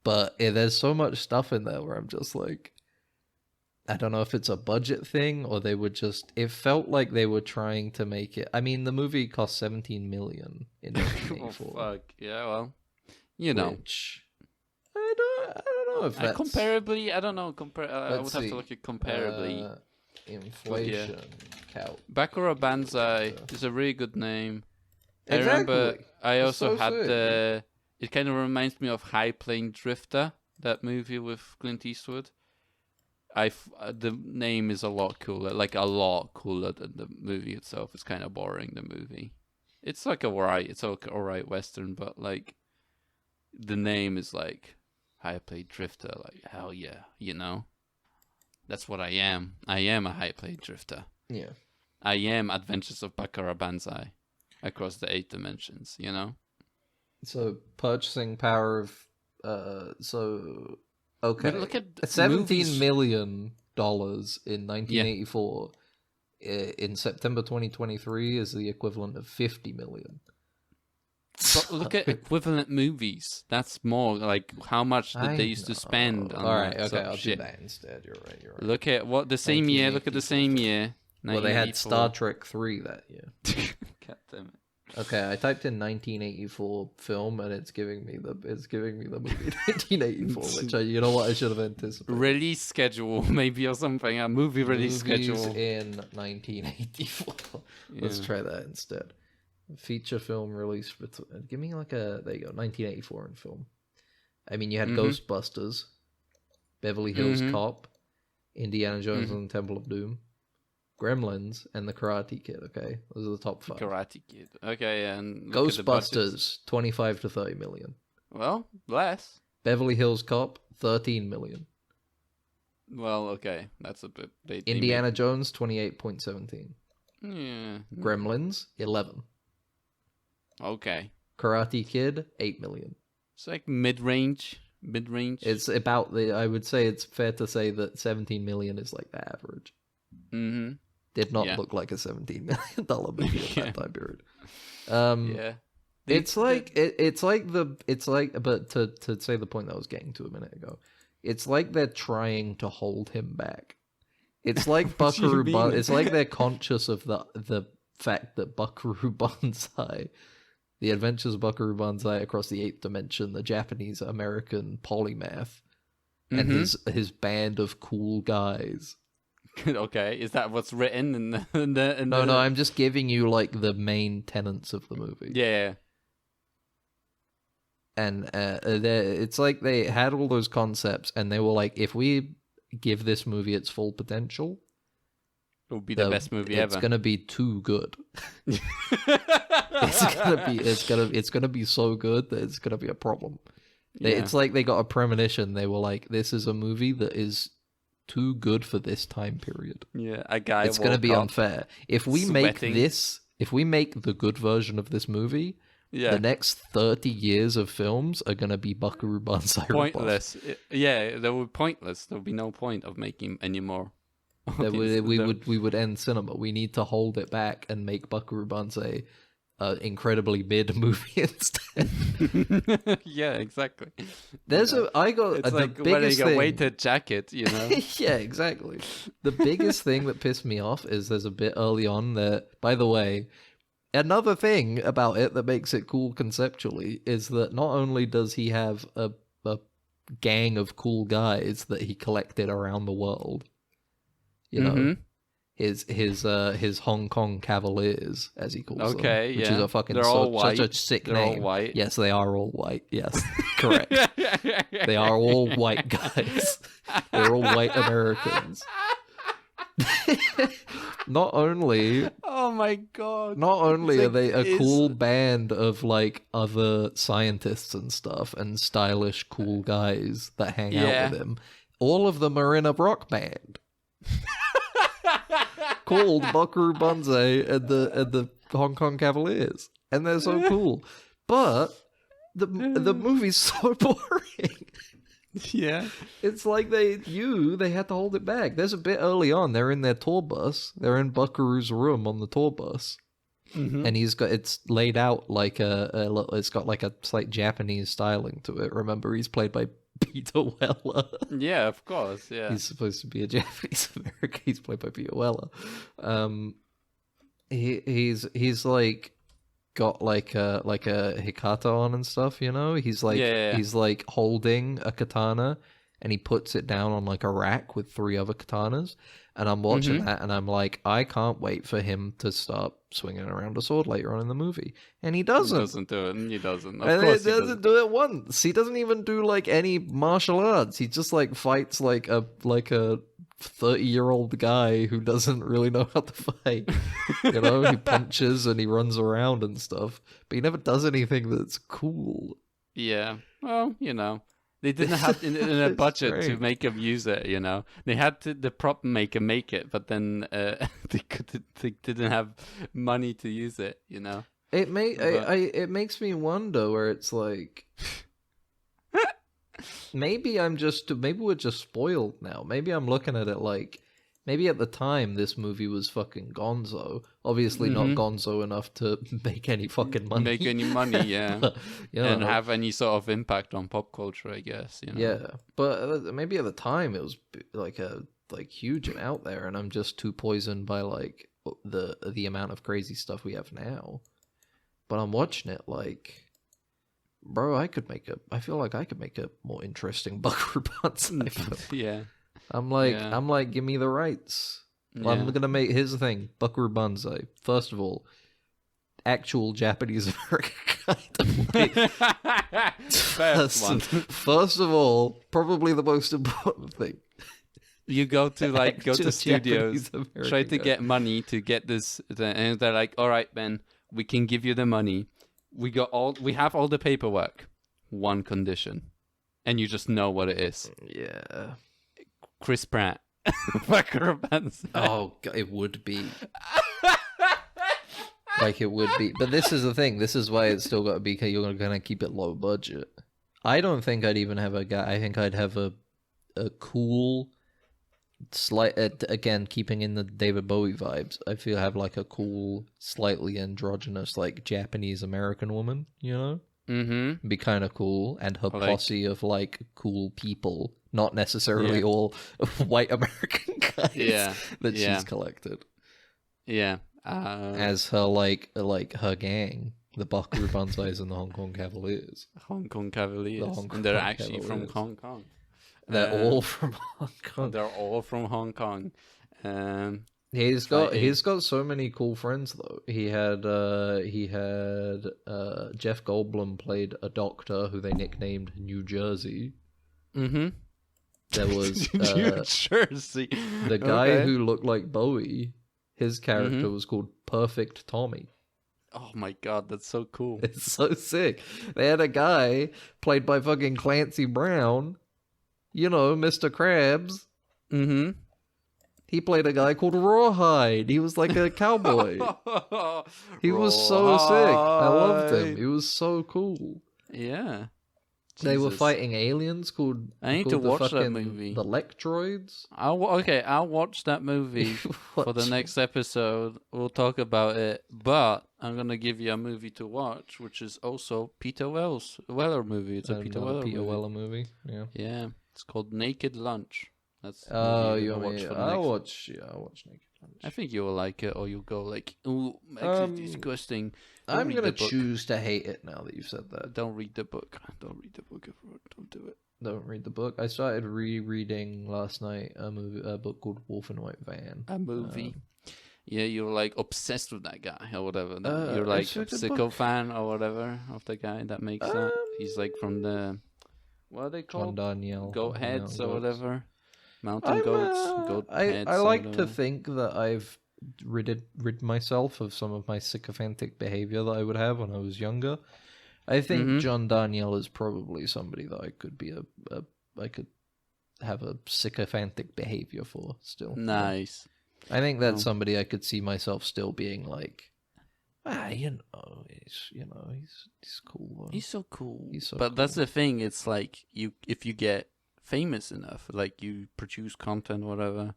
[SPEAKER 1] but there's so much stuff in there where I'm just like, I don't know if it's a budget thing or they would just... It felt like they were trying to make it... I mean, the movie cost $17 million in 1984.
[SPEAKER 3] Oh, fuck. Yeah, well,
[SPEAKER 1] Which... I don't know if that's...
[SPEAKER 3] Comparably, I don't know. I would have to look at comparably.
[SPEAKER 1] Inflation count.
[SPEAKER 3] Buckaroo Banzai is a really good name.
[SPEAKER 1] Exactly.
[SPEAKER 3] I remember I also had the... It kind of reminds me of High Plane Drifter, that movie with Clint Eastwood. The name is a lot cooler, like a lot cooler than the movie itself. It's kind of boring, the movie. It's like it's alright Western, but like the name is like High Plane Drifter, like hell yeah, That's what I am. I am a High Plane Drifter.
[SPEAKER 1] Yeah.
[SPEAKER 3] I am Adventures of Buckaroo Banzai across the 8 dimensions,
[SPEAKER 1] So purchasing power of Okay,
[SPEAKER 3] but look at
[SPEAKER 1] $17 million in 1984. In September 2023 is the equivalent of $50 million.
[SPEAKER 3] But look at equivalent movies. That's more like how much did they used to spend on
[SPEAKER 1] I'll do that instead. You're right.
[SPEAKER 3] Look at what the same year. Look at the same year.
[SPEAKER 1] Well, they had Star Trek 3 that year.
[SPEAKER 3] God damn it.
[SPEAKER 1] Okay, I typed in 1984 film and it's giving me the movie 1984, which I should have anticipated.
[SPEAKER 3] Release schedule maybe or something. A movie release schedule
[SPEAKER 1] in 1984. Let's try that instead. Feature film released. Give me like a... There you go, 1984 in film. I mean, you had
[SPEAKER 3] Mm-hmm.
[SPEAKER 1] Ghostbusters, Beverly Hills
[SPEAKER 3] Mm-hmm.
[SPEAKER 1] Cop, Indiana Jones
[SPEAKER 3] Mhm.
[SPEAKER 1] and the Temple of Doom, Gremlins, and The Karate Kid, okay? Those are the top 5.
[SPEAKER 3] Karate Kid. Okay, and look at the budgets.
[SPEAKER 1] Ghostbusters, 25 to 30 million.
[SPEAKER 3] Well, less.
[SPEAKER 1] Beverly Hills Cop, 13 million.
[SPEAKER 3] Well, okay, that's a bit. They
[SPEAKER 1] Indiana Jones, 28.17.
[SPEAKER 3] Yeah.
[SPEAKER 1] Gremlins, 11.
[SPEAKER 3] Okay.
[SPEAKER 1] Karate Kid, 8 million.
[SPEAKER 3] It's like mid-range. Mid-range.
[SPEAKER 1] It's about I would say it's fair to say that 17 million is like the average.
[SPEAKER 3] Mm-hmm.
[SPEAKER 1] Did not
[SPEAKER 3] Yeah.
[SPEAKER 1] look like a $17 million movie at
[SPEAKER 3] Yeah.
[SPEAKER 1] that time period.
[SPEAKER 3] Yeah.
[SPEAKER 1] But to say the point that I was getting to a minute ago, it's like they're trying to hold him back. It's like
[SPEAKER 3] What do you
[SPEAKER 1] Buckaroo
[SPEAKER 3] mean?
[SPEAKER 1] it's like they're conscious of the fact that Buckaroo Banzai, the Adventures of Buckaroo Banzai across the 8th dimension, the Japanese American polymath, and his band of cool guys.
[SPEAKER 3] Okay, is that what's written in the
[SPEAKER 1] No, I'm just giving you like the main tenets of the movie.
[SPEAKER 3] Yeah.
[SPEAKER 1] And it's like they had all those concepts, and they were like, if we give this movie its full potential,
[SPEAKER 3] It'll be the best movie
[SPEAKER 1] it's
[SPEAKER 3] ever.
[SPEAKER 1] gonna be too good. It's gonna be so good that it's gonna be a problem. It's like they got a premonition. They were like, this is a movie that is too good for this time period.
[SPEAKER 3] Yeah, a guy.
[SPEAKER 1] It's gonna be unfair. If we
[SPEAKER 3] sweating.
[SPEAKER 1] make the good version of this movie, the next 30 years of films are gonna be Buckaroo Banzai
[SPEAKER 3] pointless. Yeah, they were pointless. There would be no point of making any more.
[SPEAKER 1] We would end cinema. We need to hold it back and make Buckaroo Banzai an incredibly mid movie instead.
[SPEAKER 3] Yeah, exactly.
[SPEAKER 1] It's
[SPEAKER 3] It's like wearing a weighted jacket, you know.
[SPEAKER 1] Yeah, exactly. The biggest thing that pissed me off is there's a bit early on that, by the way, another thing about it that makes it cool conceptually is that not only does he have a gang of cool guys that he collected around the world, you know, his Hong Kong Cavaliers, as he calls them, which is a fucking such a sick
[SPEAKER 3] They're
[SPEAKER 1] name.
[SPEAKER 3] all white.
[SPEAKER 1] Yes, they are all white. Yes, correct. They are all white guys. They're all white Americans. Not only
[SPEAKER 3] Oh my god.
[SPEAKER 1] are they a cool band of like other scientists and stuff and stylish cool guys that hang out with him, all of them are in a rock band called Buckaroo Banzai and the Hong Kong Cavaliers, and they're so cool. But the movie's so boring.
[SPEAKER 3] Yeah.
[SPEAKER 1] It's like they had to hold it back. There's a bit early on, they're in their tour bus. They're in Buckaroo's room on the tour bus. And it's laid out like it's got like a slight Japanese styling to it. Remember, he's played by Peter Weller.
[SPEAKER 3] Yeah, of course. Yeah.
[SPEAKER 1] He's supposed to be a Japanese American. He's played by Peter Weller. He's like got like a hikata on and stuff, you know? He's like he's like holding a katana and he puts it down on like a rack with 3 other katanas. And I'm watching that and I'm like, I can't wait for him to start swinging around a sword later on in the movie. And he doesn't.
[SPEAKER 3] He doesn't do it. He doesn't. Of
[SPEAKER 1] And
[SPEAKER 3] course
[SPEAKER 1] he
[SPEAKER 3] he
[SPEAKER 1] doesn't do it once. He doesn't even do like any martial arts. He just like fights like a 30-year-old guy who doesn't really know how to fight. You know, he punches and he runs around and stuff, but he never does anything that's cool.
[SPEAKER 3] Yeah. Well, you know, they didn't have in a budget to make him use it. You know, they had the prop maker make it, but then they didn't have money to use it. You know,
[SPEAKER 1] it makes me wonder where it's like. Maybe we're just spoiled now. Maybe I'm looking at it like, maybe at the time this movie was fucking gonzo. Obviously not gonzo enough to make any fucking money.
[SPEAKER 3] Make any money, yeah.
[SPEAKER 1] But,
[SPEAKER 3] and have any sort of impact on pop culture, I guess. You know?
[SPEAKER 1] Yeah, but maybe at the time it was like huge and out there, and I'm just too poisoned by like the amount of crazy stuff we have now. But I'm watching it like. Bro, I feel like I could make a more interesting Buckaroo Banzai film.
[SPEAKER 3] Yeah.
[SPEAKER 1] I'm like, give me the rights. Yeah. I'm gonna make, here's the thing, Buckaroo Banzai. First of all, actual Japanese American guy. First of all, probably the most important thing.
[SPEAKER 3] You go to studios, try to get money to get this, and they're like, "All right, Ben, we can give you the money. We have all the paperwork. One condition, and you just know what it is."
[SPEAKER 1] Yeah,
[SPEAKER 3] Chris Pratt.
[SPEAKER 1] Oh, it would be. Like it would be, but this is the thing. This is why it's still got to be. You're gonna keep it low budget. I don't think I'd even have a guy. I think I'd have a cool. Again, keeping in the David Bowie vibes, I feel have like a cool, slightly androgynous, like Japanese American woman, you know?
[SPEAKER 3] Mm-hmm.
[SPEAKER 1] Be kind of cool, and her posse of like cool people, not necessarily all white American guys that she's collected.
[SPEAKER 3] Yeah.
[SPEAKER 1] As her like her gang, the Buckaroo Banzais and the Hong Kong Cavaliers.
[SPEAKER 3] And they're actually from Hong Kong.
[SPEAKER 1] They're all from Hong Kong.
[SPEAKER 3] They're all from Hong Kong.
[SPEAKER 1] He's got so many cool friends though. He had Jeff Goldblum played a doctor who they nicknamed New Jersey.
[SPEAKER 3] Mm-hmm.
[SPEAKER 1] There was
[SPEAKER 3] New Jersey.
[SPEAKER 1] The guy who looked like Bowie. His character was called Perfect Tommy.
[SPEAKER 3] Oh my god, that's so cool.
[SPEAKER 1] It's so sick. They had a guy played by fucking Clancy Brown. You know, Mr. Krabs.
[SPEAKER 3] Mm-hmm.
[SPEAKER 1] He played a guy called Rawhide. He was like a cowboy. He was so sick. I loved him. He was so cool.
[SPEAKER 3] Yeah.
[SPEAKER 1] They were fighting aliens called...
[SPEAKER 3] I need to watch that movie.
[SPEAKER 1] The Lectroids.
[SPEAKER 3] I'll watch that movie for the next episode. We'll talk about it. But I'm going to give you a movie to watch, which is also Peter Weller movie. It's a Peter Weller
[SPEAKER 1] movie. Yeah.
[SPEAKER 3] Yeah. It's called Naked Lunch. That's
[SPEAKER 1] I'll watch Naked Lunch.
[SPEAKER 3] I think you will like it, or you'll go like, "Ooh, it's disgusting."
[SPEAKER 1] I'm gonna choose to hate it now that you've said that.
[SPEAKER 3] Don't read the book. Don't read the book. Don't do it.
[SPEAKER 1] Don't read the book. I started rereading last night a book called Wolf in White Van.
[SPEAKER 3] A movie. Yeah, you're like obsessed with that guy or whatever. You're like a sicko fan or whatever of the guy that makes that. He's like from the. What are they called?
[SPEAKER 1] John Daniel.
[SPEAKER 3] Goat heads or whatever. Mountain goats. Goat heads.
[SPEAKER 1] I like to think that I've rid myself of some of my sycophantic behavior that I would have when I was younger. I think John Daniel is probably somebody that I could be I could have a sycophantic behavior for still.
[SPEAKER 3] Nice.
[SPEAKER 1] I think that's somebody I could see myself still being like, he's cool.
[SPEAKER 3] He's so cool.
[SPEAKER 1] But
[SPEAKER 3] that's the thing. It's like if you get famous enough, like you produce content, whatever,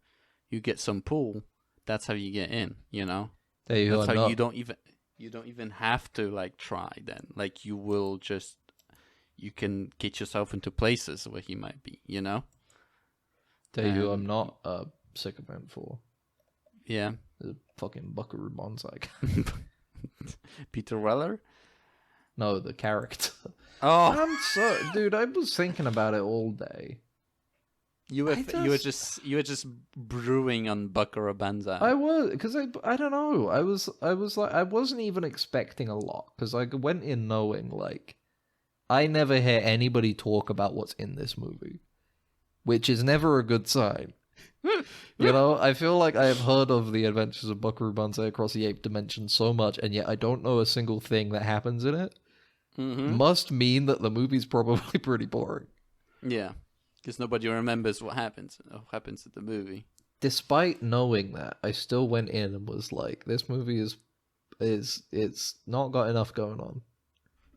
[SPEAKER 3] you get some pull. That's how you get in. You know. That's how you don't even have to like try. Then like you can get yourself into places where he might be. You know.
[SPEAKER 1] I'm not a sycophant for.
[SPEAKER 3] Yeah.
[SPEAKER 1] The fucking Buckaroo Banzai.
[SPEAKER 3] Peter Weller?
[SPEAKER 1] No, the character.
[SPEAKER 3] Oh,
[SPEAKER 1] dude, I was thinking about it all day.
[SPEAKER 3] You were just brewing on Buckaroo Banzai.
[SPEAKER 1] I was, because I don't know. I was like, I wasn't even expecting a lot, because I went in knowing like I never hear anybody talk about what's in this movie, which is never a good sign. You know, I feel like I have heard of the adventures of Buckaroo Banzai across the 8th dimension so much, and yet I don't know a single thing that happens in it. Must mean that the movie's probably pretty boring.
[SPEAKER 3] Yeah, because nobody remembers what happens at the movie.
[SPEAKER 1] Despite knowing that, I still went in and was like, this movie it's not got enough going on.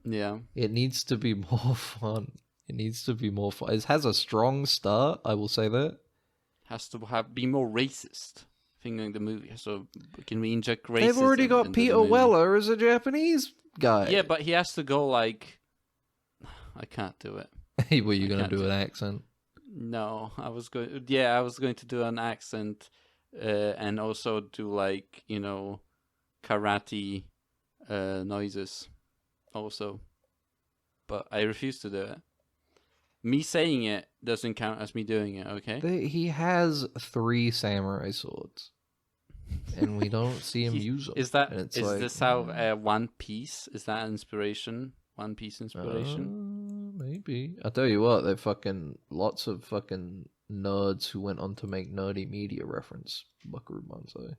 [SPEAKER 3] Yeah.
[SPEAKER 1] It needs to be more fun. It has a strong start, I will say that.
[SPEAKER 3] Has to be more racist. I think the movie has to. Can we inject racism?
[SPEAKER 1] They've already got Peter Weller as a Japanese guy.
[SPEAKER 3] Yeah, but he has to go like. I can't do it.
[SPEAKER 1] Were you going to do an accent?
[SPEAKER 3] No, I was going. Yeah, I was going to do an accent, and also do like karate noises, also. But I refuse to do it. Me saying it doesn't count as me doing it, okay?
[SPEAKER 1] He has 3 samurai swords. and we don't see him use them.
[SPEAKER 3] Is this how One Piece? Is that inspiration? One Piece inspiration?
[SPEAKER 1] Maybe. I tell you what, they fucking lots of fucking nerds who went on to make nerdy media reference Buckaroo Banzai.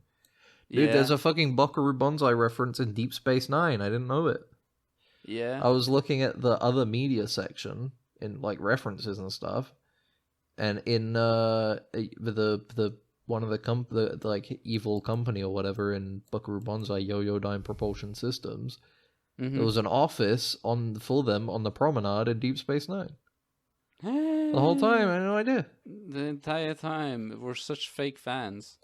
[SPEAKER 1] Dude, there's a fucking Buckaroo Banzai reference in Deep Space Nine. I didn't know it.
[SPEAKER 3] Yeah.
[SPEAKER 1] I was looking at the other media section in like references and stuff, and in the one of the like evil company or whatever in Buckaroo Banzai, Yo-Yo-Dime Propulsion Systems, there was an office for them on the promenade in Deep Space Nine. The whole time, I had no idea.
[SPEAKER 3] The entire time, we're such fake fans.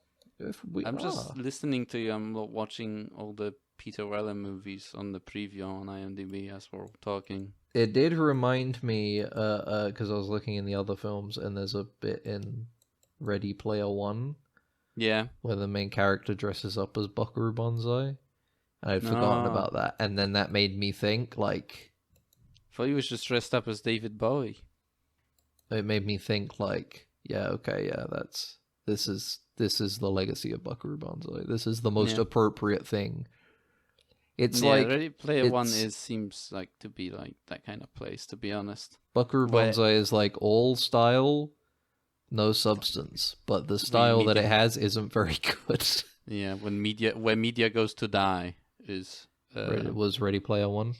[SPEAKER 3] I'm just listening to you. I'm watching all the Peter Weller movies on the preview on IMDb as we're talking.
[SPEAKER 1] It did remind me, because I was looking in the other films, and there's a bit in Ready Player One, where the main character dresses up as Buckaroo Banzai. I'd forgotten about that, and then that made me think, like...
[SPEAKER 3] I thought he was just dressed up as David Bowie.
[SPEAKER 1] It made me think, like, this is the legacy of Buckaroo Banzai. This is the most appropriate thing. It's like
[SPEAKER 3] Ready Player One seems like to be like that kind of place, to be honest.
[SPEAKER 1] Buckaroo Banzai is like all style, no substance, but the style that it has isn't very good.
[SPEAKER 3] Yeah, where media goes to die is
[SPEAKER 1] it was Ready Player One.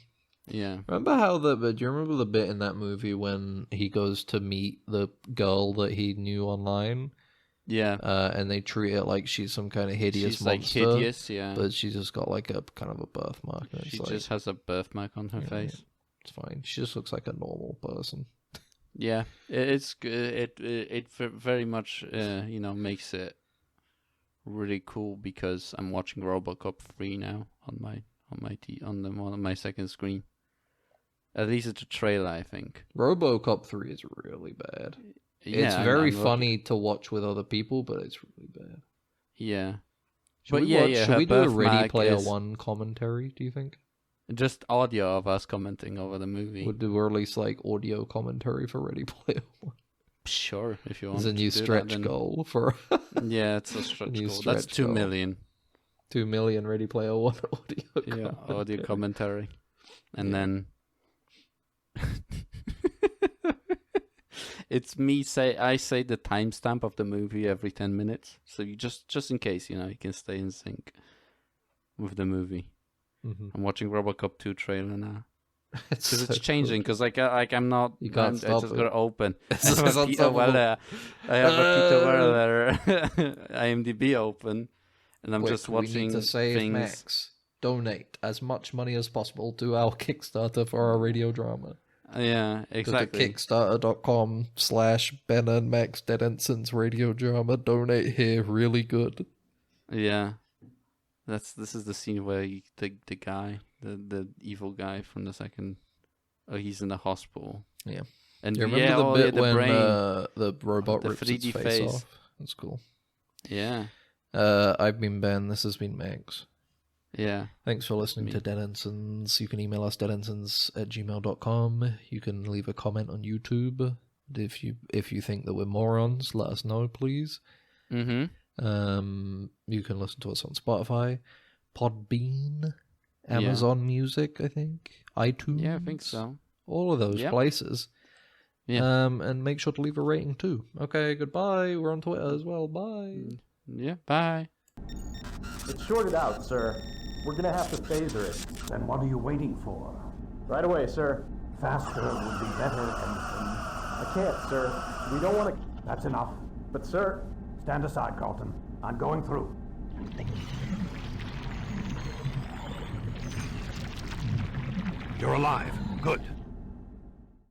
[SPEAKER 3] Yeah.
[SPEAKER 1] Do you remember the bit in that movie when he goes to meet the girl that he knew online?
[SPEAKER 3] Yeah.
[SPEAKER 1] And they treat it like she's some kind of hideous monster.
[SPEAKER 3] Like hideous, yeah.
[SPEAKER 1] But she's just got like a kind of a birthmark.
[SPEAKER 3] She just has a birthmark on her face.
[SPEAKER 1] Yeah, it's fine. She just looks like a normal person.
[SPEAKER 3] Yeah, it's good. It very much makes it really cool because I'm watching RoboCop 3 now on my second screen. At least it's a trailer, I think.
[SPEAKER 1] RoboCop 3 is really bad.
[SPEAKER 3] Yeah,
[SPEAKER 1] it's very funny to watch with other people, but it's really bad.
[SPEAKER 3] Yeah.
[SPEAKER 1] Should we do a Ready Player One commentary, do you think?
[SPEAKER 3] Just audio of us commenting over the movie.
[SPEAKER 1] Would do release like audio commentary for Ready Player One?
[SPEAKER 3] Sure, if you want.
[SPEAKER 1] It's a new stretch goal for...
[SPEAKER 3] Yeah, it's a stretch goal. That's 2 million.
[SPEAKER 1] 2 million Ready Player One audio commentary.
[SPEAKER 3] Audio commentary. And then... It's me I say the timestamp of the movie every 10 minutes. So you just in case, you can stay in sync with the movie. Mm-hmm. I'm watching RoboCop 2 trailer now. Because it's changing, because I'm not...
[SPEAKER 1] You can't stop
[SPEAKER 3] I just got to open. I have a
[SPEAKER 1] Peter
[SPEAKER 3] Weller IMDb open, and I'm just watching
[SPEAKER 1] we need to save
[SPEAKER 3] things.
[SPEAKER 1] Max. Donate as much money as possible to our Kickstarter for our radio drama.
[SPEAKER 3] Yeah, exactly.
[SPEAKER 1] Go to Kickstarter.com/Ben and Max Dead Ensigns radio drama. Donate here, really good.
[SPEAKER 3] Yeah, this is the scene where the guy, the evil guy from the second, he's in the hospital.
[SPEAKER 1] Yeah,
[SPEAKER 3] and
[SPEAKER 1] you remember the bit when the robot
[SPEAKER 3] the
[SPEAKER 1] rips
[SPEAKER 3] 3D
[SPEAKER 1] its face off? That's cool.
[SPEAKER 3] Yeah.
[SPEAKER 1] I've been Ben. This has been Max.
[SPEAKER 3] Yeah.
[SPEAKER 1] Thanks for listening to Dead Ensigns. You can email us deadensigns@gmail.com. You can leave a comment on YouTube. If you think that we're morons, let us know, please.
[SPEAKER 3] Mm-hmm.
[SPEAKER 1] You can listen to us on Spotify, Podbean, Amazon Music, I think, iTunes.
[SPEAKER 3] Yeah, I think so.
[SPEAKER 1] All of those places. Yeah. And make sure to leave a rating too. Okay, goodbye. We're on Twitter as well. Bye.
[SPEAKER 3] Yeah, bye.
[SPEAKER 5] It's shorted out, sir. We're gonna have to phaser it.
[SPEAKER 6] Then what are you waiting for?
[SPEAKER 5] Right away, sir.
[SPEAKER 6] Faster would be better, Ensign.
[SPEAKER 5] I can't, sir. We don't want to...
[SPEAKER 6] That's enough.
[SPEAKER 5] But, sir...
[SPEAKER 6] Stand aside, Carlton. I'm going through. You're alive. Good.